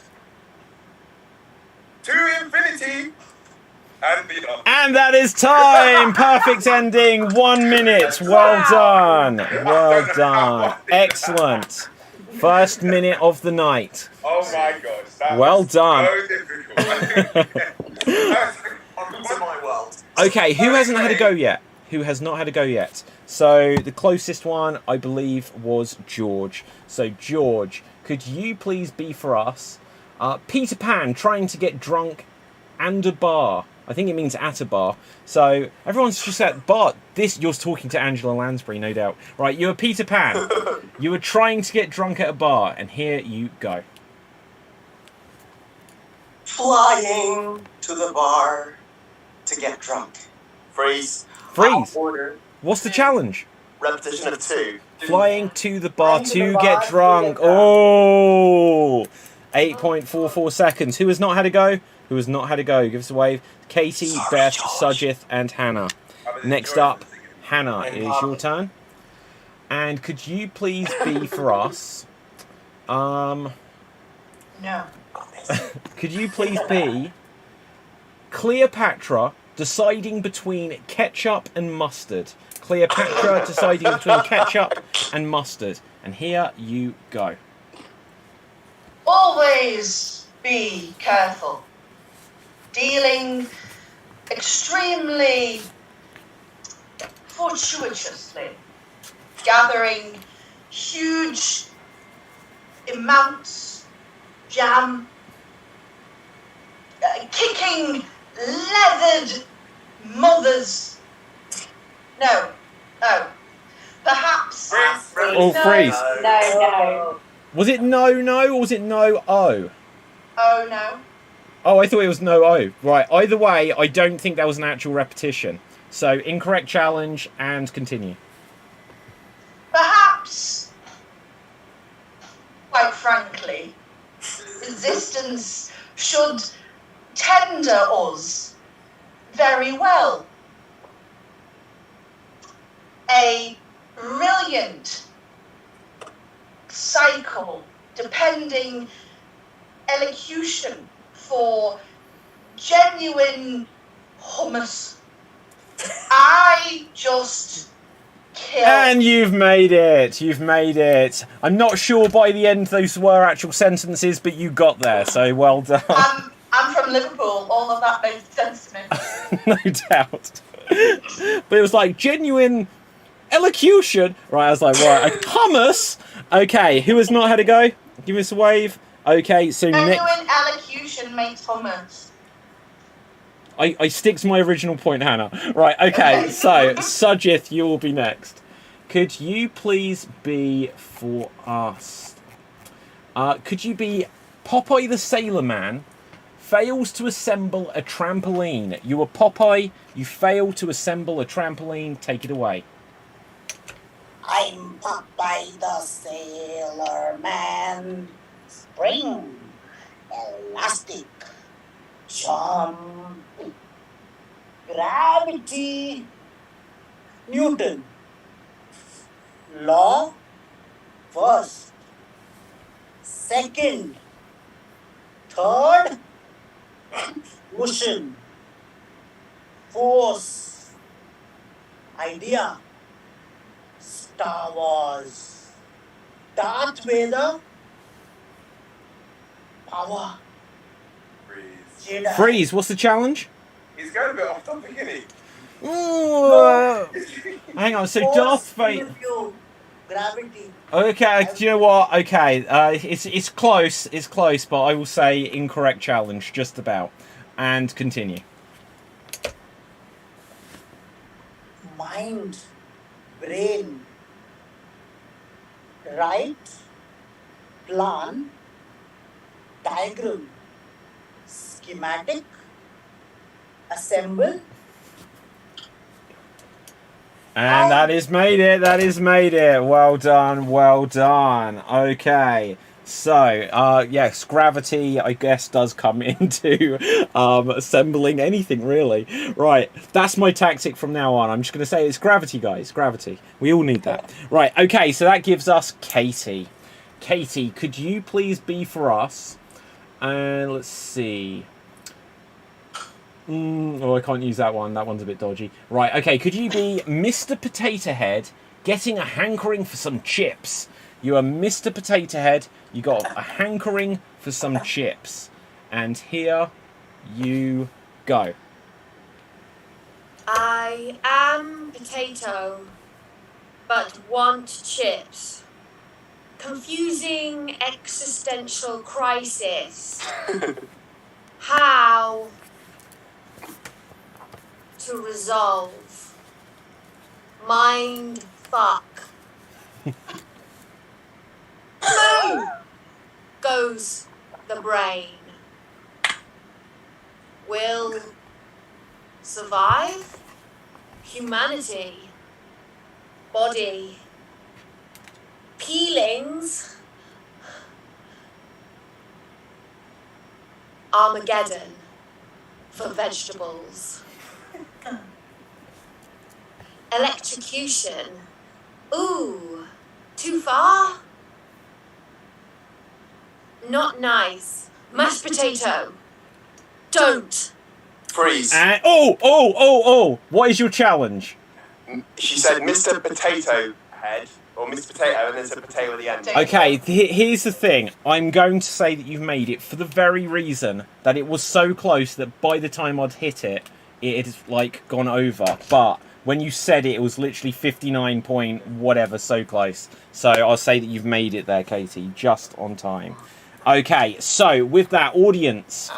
To infinity and beyond. And that is time. Perfect ending. 1 minute. Well done. Well done. Excellent. First minute of the night. Oh my gosh. That Well was done. so difficult. Welcome to my world. Okay, who hasn't had a go yet? Who has not had a go yet? So the closest one, I believe, was George. So George, could you please be for us Peter Pan trying to get drunk and a bar? I think it means at a bar. So everyone's just at bar. You're talking to Angela Lansbury, no doubt. Right, you were Peter Pan. You were trying to get drunk at a bar, and here you go. Flying to the bar to get drunk. Freeze. Freeze. What's the challenge? Repetition of 2. Flying to the bar to get drunk. Oh! 8.44 seconds. Who has not had a go? Who has not had a go? Give us a wave. Katie, Beth, Sujith, and Hannah. Next up, Hannah, it is your turn. And could you please be for us? No. Could you please be Cleopatra deciding between ketchup and mustard? Cleopatra deciding between ketchup and mustard. And here you go. Always be careful. Dealing extremely fortuitously. Gathering huge amounts jam. Kicking leathered mothers. No. Perhaps. Oh, freeze. No. Was it no, or was it no, oh? Oh, no. Oh, I thought it was no, oh. Right, either way, I don't think that was an actual repetition. So, incorrect challenge, and continue. Perhaps, quite frankly, resistance should tender us very well. A brilliant cycle, depending elocution for genuine hummus. I just killed. And you've made it. You've made it. I'm not sure by the end those were actual sentences, but you got there, so well done. I'm from Liverpool. All of that made sense to me. No doubt. But it was like genuine elocution. Right, I was like, right, hummus. Okay, who has not had a go? Give us a wave. Okay, so Genuine elocution makes hummus. I stick to my original point, Hannah. Right, okay, so Sujith, you will be next. Could you please be for us? Could you be Popeye the Sailor Man fails to assemble a trampoline? You are Popeye, you fail to assemble a trampoline, take it away. I'm Popeye the Sailor Man. Spring, elastic, jump, gravity, Newton, law, first, second, third, motion, force, idea, Star Wars, Darth Vader, power, Jedi. Freeze, what's the challenge? He's going a bit off topic, isn't he? Hang on, so Darth Vader. Gravity. Okay, do you know what? Okay, it's close, but I will say incorrect challenge, just about. And continue. Mind, brain, write, plan, diagram, schematic, assemble. And that is made it. That is made it. Well done. Well done. Okay. So, yes, gravity, I guess, does come into assembling anything, really. Right. That's my tactic from now on. I'm just going to say it's gravity, guys. Gravity. We all need that. Right. Okay. So that gives us Katie. Katie, could you please be for us? And let's see. Oh, I can't use that one. That one's a bit dodgy. Right, okay. Could you be Mr. Potato Head getting a hankering for some chips? You are Mr. Potato Head. You got a hankering for some chips. And here you go. I am potato, but want chips. Confusing existential crisis. How to resolve. Mind fuck. Goes the brain. Will survive. Humanity. Body. Peelings. Armageddon for vegetables. Electrocution. Ooh, too far? Not nice. Mashed potato. Don't. Freeze. And, oh! What is your challenge? She said Mr. Potato Head, or Mr. Potato, and then said potato at the end. Okay, here's the thing. I'm going to say that you've made it for the very reason that it was so close that by the time I'd hit it, it had, like, gone over. But when you said it, it was literally 59 point whatever, so close. So I'll say that you've made it there, Katie, just on time. Okay, so with that, audience,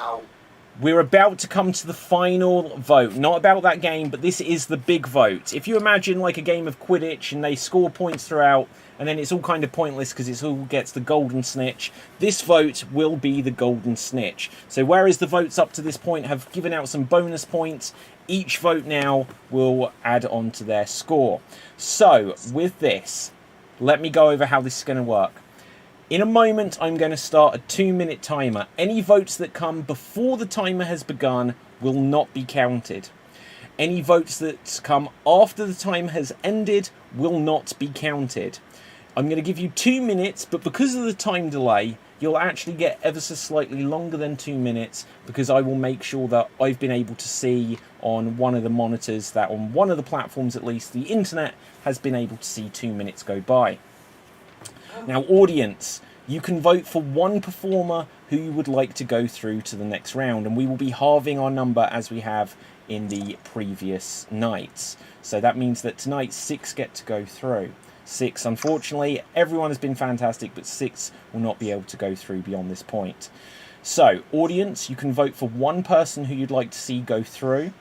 we're about to come to the final vote. Not about that game, but this is the big vote. If you imagine like a game of Quidditch and they score points throughout, and then it's all kind of pointless because it all gets the golden snitch, this vote will be the golden snitch. So whereas the votes up to this point have given out some bonus points, each vote now will add on to their score. So with this, let me go over how this is going to work. In a moment, I'm going to start a 2-minute timer. Any votes that come before the timer has begun will not be counted. Any votes that come after the time has ended will not be counted. I'm going to give you 2 minutes, but because of the time delay, you'll actually get ever so slightly longer than 2 minutes because I will make sure that I've been able to see on one of the monitors that on one of the platforms at least, the internet has been able to see 2 minutes go by. Now, audience, you can vote for one performer who you would like to go through to the next round, and we will be halving our number as we have in the previous nights. So that means that tonight 6 get to go through. 6, unfortunately, everyone has been fantastic, but 6 will not be able to go through beyond this point. So, audience, you can vote for one person who you'd like to see go through.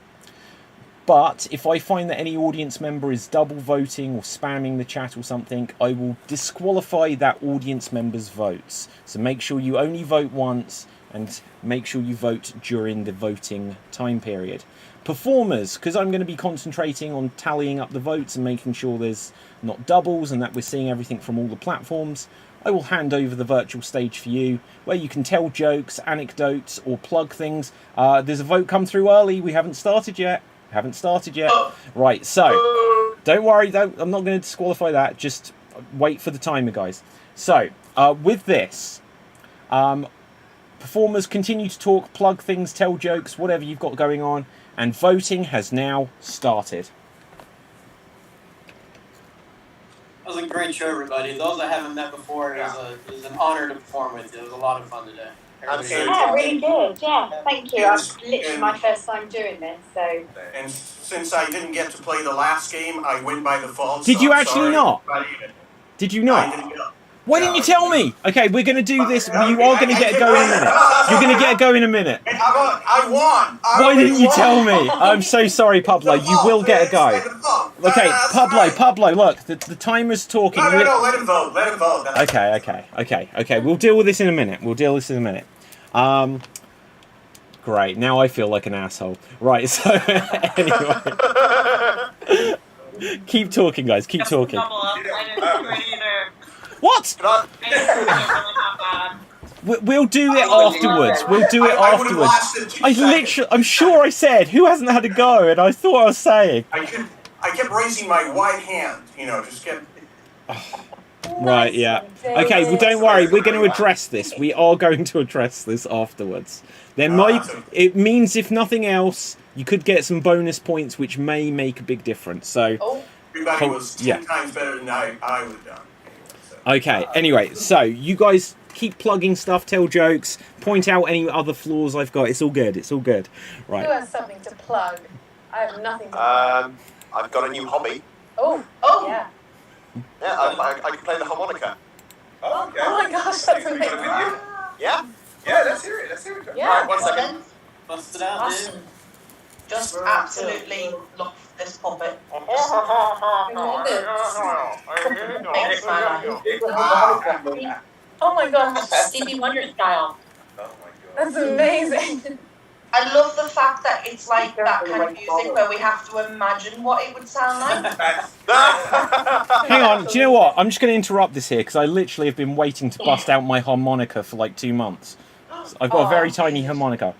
But if I find that any audience member is double voting or spamming the chat or something, I will disqualify that audience member's votes. So make sure you only vote once and make sure you vote during the voting time period. Performers, because I'm going to be concentrating on tallying up the votes and making sure there's not doubles and that we're seeing everything from all the platforms, I will hand over the virtual stage for you, where you can tell jokes, anecdotes, or plug things. There's a vote come through early. We haven't started yet. Right, so don't worry, though. I'm not going to disqualify that. Just wait for the timer, guys. So, with this, performers continue to talk, plug things, tell jokes, whatever you've got going on, and voting has now started. That was a great show, everybody. Those I haven't met before, it was an honor to perform with you. It was a lot of fun today. Yeah, really good. Yeah, thank you. It's literally my first time doing this, so. And since I didn't get to play the last game, I win by default. Did you actually not? Did you not? Why didn't you tell me? Okay, we're going to do this. You are going to get a go in a minute. You're going to get a go in a minute. I won. Why didn't you tell me? I'm so sorry, Pablo. You will get a go. Okay, Pablo, look, the timer's talking. No, let him vote. Let him vote. Okay. We'll deal with this in a minute. Great. Now I feel like an asshole. Right, so anyway. Keep talking, guys. Keep talking. What? We'll do it afterwards. I'm sure I said, who hasn't had a go? And I thought I was saying. I kept raising my white hand, just kept... Right, yeah. Okay, well, don't worry. We're going to address this. We are going to address this afterwards. It means, if nothing else, you could get some bonus points, which may make a big difference. So, everybody was 10 times better than I would have done. Okay, anyway, so you guys keep plugging stuff, tell jokes, point out any other flaws I've got. It's all good. Right. Who has something to plug? I have nothing to plug. I've got a new hobby. Oh, yeah. Yeah, I can play the harmonica. Oh, okay. Oh my gosh, that's amazing. Yeah? Yeah, let's hear it. Yeah. Alright, 1 second. Bust it out, dude. Just absolutely love this puppet. Makes my life. Oh my gosh. Stevie Wonder style. Oh my god. That's amazing. I love the fact that it's like that kind of music where we have to imagine what it would sound like. Hang on, do you know what? I'm just going to interrupt this here because I literally have been waiting to bust out my harmonica for like 2 months. I've got a very tiny harmonica.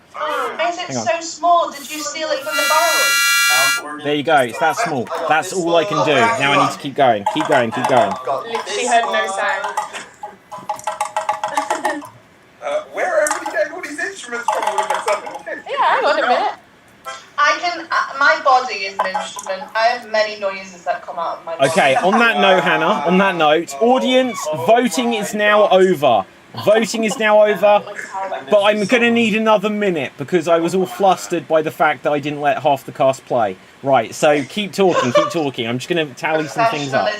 Is it so small? Did you steal it from the borrowers? There you go, it's that small. That's all I can do. Now I need to keep going. Literally heard no sound. Where are everybody getting all these instruments from? Yeah, hang on a minute. My body is an instrument. I have many noises that come out of my body. Okay, on that note, Hannah, audience, voting is now over. But I'm going to need another minute because I was all flustered by the fact that I didn't let half the cast play. Right, so keep talking. I'm just going to tally some things up.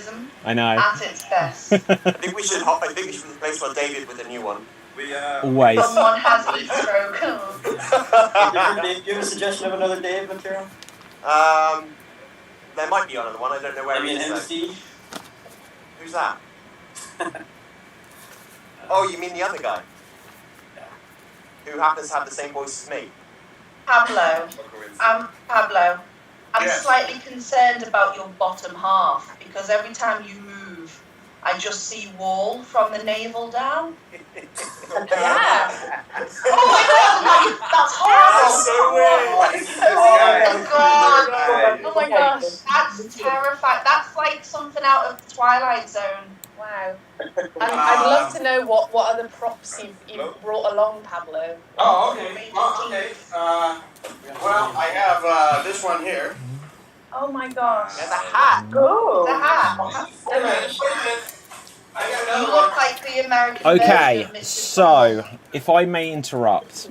I know. At its best. I think we should replace our David with a new one. Always. Someone has heat stroke. Do you have a suggestion of another Dave material? There might be another one. I don't know where he is. MC? Who's that? Oh, you mean the other guy? Who happens to have the same voice as me? Pablo. Pablo. I'm Yes. slightly concerned about your bottom half because every time you move, I just see wall from the navel down. Yeah. Oh my god! That's horrible! Oh my gosh. That's terrifying. That's like something out of the Twilight Zone. Wow. I'd love to know what other props you've brought along, Pablo. Oh, okay. Well, I have this one here. Oh my gosh. There's a hat. Oh. The hat. You look like the American version Okay, of Mr. so if I may interrupt.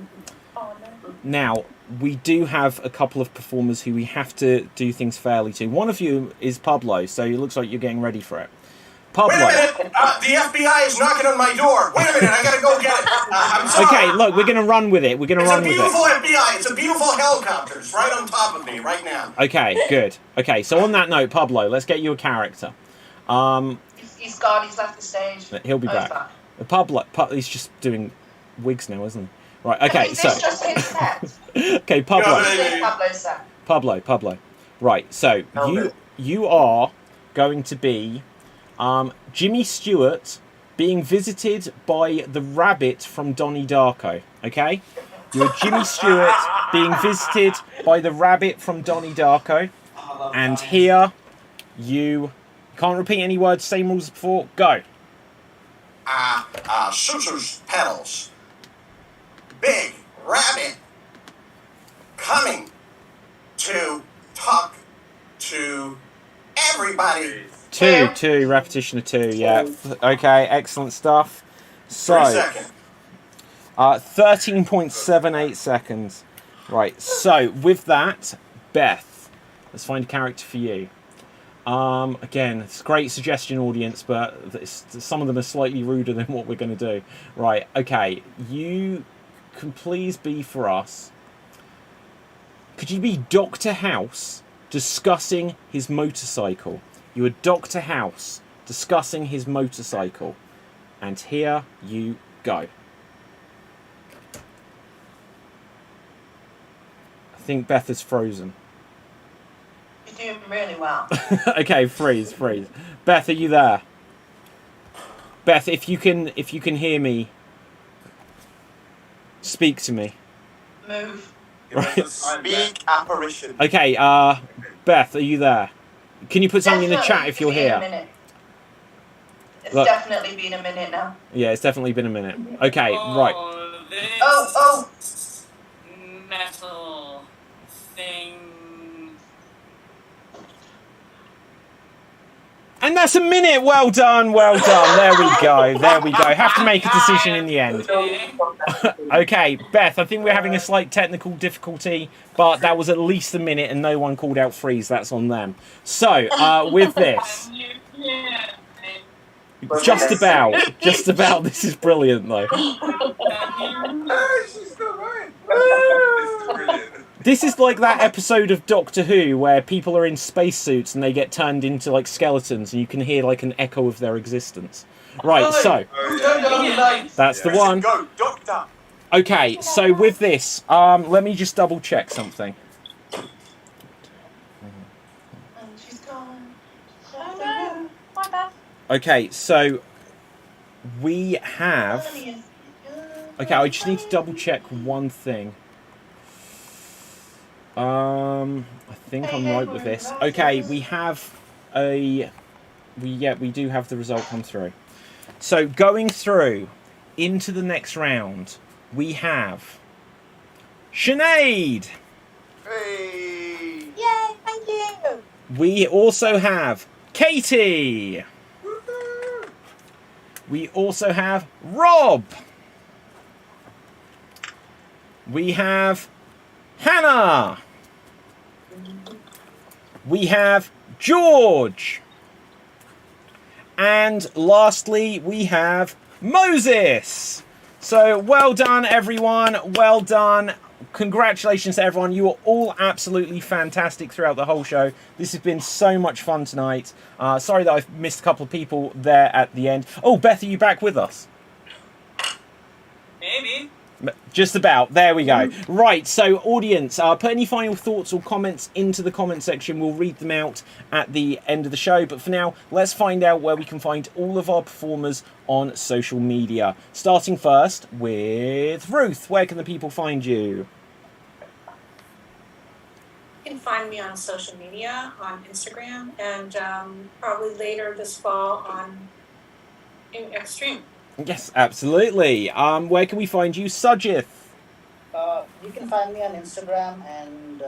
Oh no. Now, we do have a couple of performers who we have to do things fairly to. One of you is Pablo, so it looks like you're getting ready for it. Pablo. Wait a minute! The FBI is knocking on my door. Wait a minute, I gotta go get it. I'm sorry. Okay, look, we're going to run with it. It's a beautiful FBI. It's a beautiful helicopter. It's right on top of me right now. Okay, good. Okay, so on that note, Pablo, let's get you a character. He's gone. He's left the stage. He'll be back. Pablo, he's just doing wigs now, isn't he? Right. Okay. Is So. this just his set? Okay, Pablo. This is Pablo's set. Pablo. Right. So you are going to be Jimmy Stewart being visited by the rabbit from Donnie Darko. Okay. You're Jimmy Stewart being visited by the rabbit from Donnie Darko, and here you can't repeat any words. Same rules as before. Go. Scissors pedals. Big rabbit coming to talk to everybody. Two, repetition of 2, yeah. Okay, excellent stuff. So, 3 seconds. 13.78 seconds. Right, so with that, Beth, let's find a character for you. Again, it's a great suggestion, audience, but some of them are slightly ruder than what we're going to do. Right, okay. You can please be for us. Could you be Dr. House discussing his motorcycle? You are Dr. House discussing his motorcycle. And here you go. I think Beth is frozen. You're doing really well. Okay, freeze. Beth, are you there? Beth, if you can hear me, speak to me. Move. Right. Speak apparition. Okay, Beth, are you there? Can you put something in the chat if you're here? It's Look. definitely been a minute now. Yeah, it's definitely been a minute. Okay, right. Oh! Metal thing. And that's a minute. Well done. There we go. Have to make a decision in the end. Okay, Beth, I think we're having a slight technical difficulty, but that was at least a minute and no one called out freeze. That's on them. So, with this... Just about. This is brilliant, though. This is like that episode of Doctor Who where people are in spacesuits and they get turned into like skeletons, and you can hear like an echo of their existence. Right, so that's the one. Go, Doctor. Okay, so with this, let me just double check something. She's gone. Oh no! Bye, Beth. Okay, so we have. Okay, I just need to double check one thing. I think I'm right with this. Okay, we have we do have the result come through. So going through into the next round, we have Sinead. Hey. Yay! Thank you. We also have Katie. We also have Rob. We have Hannah. We have George. And lastly, we have Moses. So well done, everyone. Well done. Congratulations to everyone. You are all absolutely fantastic throughout the whole show. This has been so much fun tonight. Sorry that I've missed a couple of people there at the end. Oh, Beth, are you back with us? Maybe. Just about. There we go. Right, so audience, put any final thoughts or comments into the comment section. We'll read them out at the end of the show. But for now, let's find out where we can find all of our performers on social media. Starting first with Ruth. Where can the people find you? You can find me on social media, on Instagram, and probably later this fall on Extreme. Yes, absolutely. Where can we find you, Sajith? You can find me on Instagram and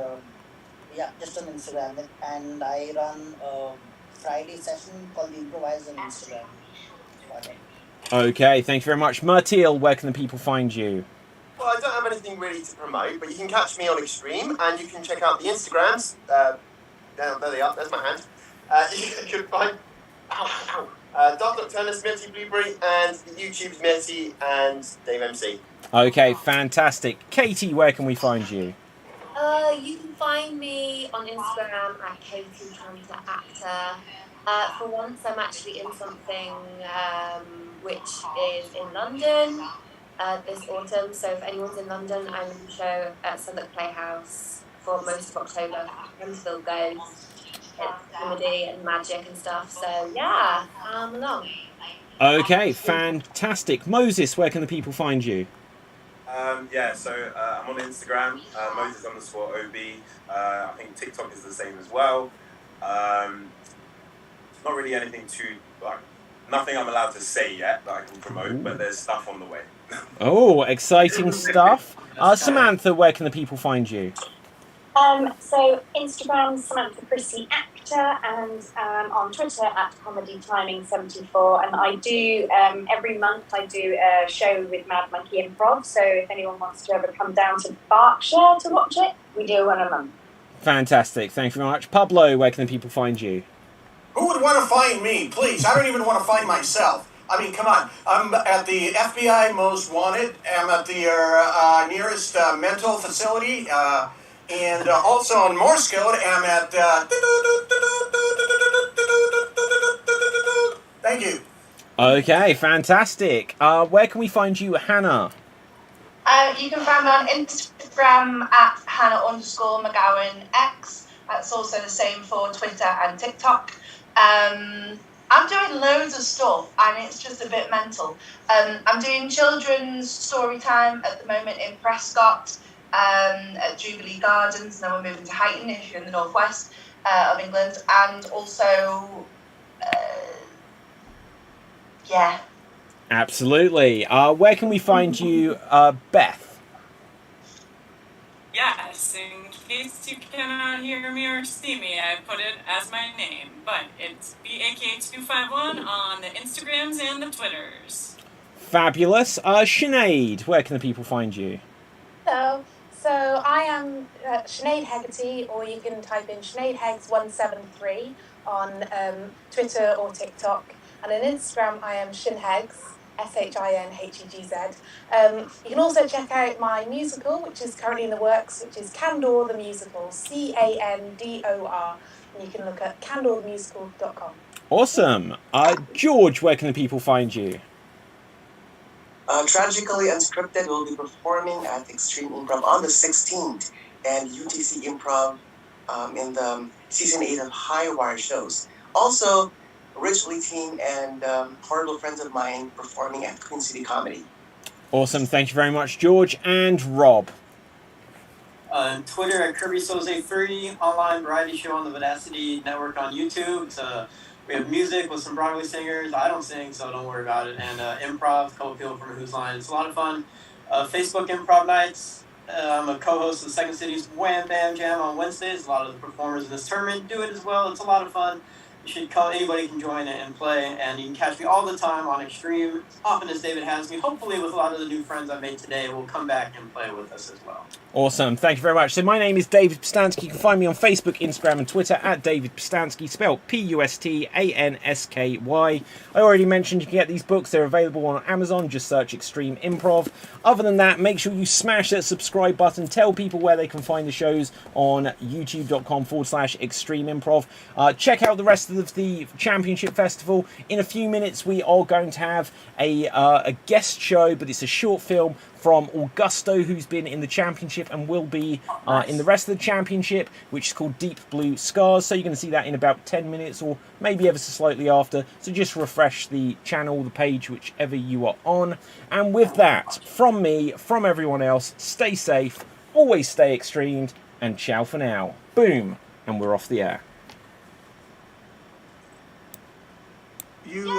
just on Instagram. And I run a Friday session called the Improvise on Instagram. Okay, thank you very much. Murtil, where can the people find you? Well, I don't have anything really to promote, but you can catch me on Extreme, and you can check out the Instagrams. There they are. There's my hand. You can find Dark Nocturnal, Smitty Blueberry, and YouTube's Mitty and Dave MC. Okay, fantastic. Katie, where can we find you? You can find me on Instagram at Katie Tranter Actor. For once, I'm actually in something which is in London this autumn. So if anyone's in London, I'm in the show at Southwark Playhouse for most of October. Until goes. It's comedy and magic and stuff. So yeah, along. Okay, fantastic. Moses, where can the people find you? So I'm on Instagram, Moses_OB. I think TikTok is the same as well. Not really anything nothing I'm allowed to say yet that I can promote, but there's stuff on the way. Oh, exciting stuff. Samantha, where can the people find you? So Instagram, Samantha Prissy Actor, and on Twitter at ComedyTiming74. And I do, every month I do a show with Mad Monkey Improv. So if anyone wants to ever come down to Berkshire to watch it, we do one a month. Fantastic. Thank you very much. Pablo, where can the people find you? Who would want to find me? Please, I don't even want to find myself. I mean, come on. I'm at the FBI Most Wanted. I'm at the nearest mental facility. And also on Morse code, I'm at... Thank you. Okay, fantastic. Where can we find you, Hannah? You can find me on Instagram at Hannah_Mcgowan_X. That's also the same for Twitter and TikTok. I'm doing loads of stuff and it's just a bit mental. I'm doing children's story time at the moment in Prescott at Jubilee Gardens. Now we're moving to Huyton if you're in the northwest of England. And also, yeah. Absolutely. Where can we find you, Beth? Yes, in case you cannot hear me or see me, I put it as my name, but it's BAK251 on the Instagrams and the Twitters. Fabulous. Sinead, where can the people find you? Hello. So I am Sinead Hegarty, or you can type in Sinead Hegs173 on Twitter or TikTok. And on Instagram, I am Shinhegs, SHINHEGZ. You can also check out my musical, which is currently in the works, which is Candor the Musical, CANDOR. And you can look at candorthemusical.com. Awesome. George, where can the people find you? Tragically Unscripted will be performing at Extreme Improv on the 16th and UTC Improv in the Season 8 of High Wire shows. Also, Rich Lee Team and horrible friends of mine performing at Queen City Comedy. Awesome. Thank you very much, George. And Rob? Twitter at KirbySoze3, online variety show on the Vidacity Network on YouTube. We have music with some Broadway singers. I don't sing, so don't worry about it. And improv, a couple people from Who's Line. It's a lot of fun. Facebook Improv Nights. I'm a co-host of the Second City's Wham Bam Jam on Wednesdays. A lot of the performers in this tournament do it as well. It's a lot of fun. You should come. Anybody can join it and play. And you can catch me all the time on Extreme, as often as David has me. Hopefully, with a lot of the new friends I made today, will come back and play with us as well. Awesome. Thank you very much. So my name is David Pistansky. You can find me on Facebook, Instagram and Twitter at David Pistansky, spelled Pustansky. I already mentioned you can get these books. They're available on Amazon. Just search Extreme Improv. Other than that, make sure you smash that subscribe button. Tell people where they can find the shows on youtube.com/Extreme Improv. Check out the rest of the Championship Festival. In a few minutes, we are going to have a guest show, but it's a short film from Augusto, who's been in the championship and will be in the rest of the championship, which is called Deep Blue Scars. So you're going to see that in about 10 minutes or maybe ever so slightly after. So just refresh the channel, the page, whichever you are on. And with that, from me, from everyone else, stay safe, always stay extremed, and ciao for now. Boom, and we're off the air. You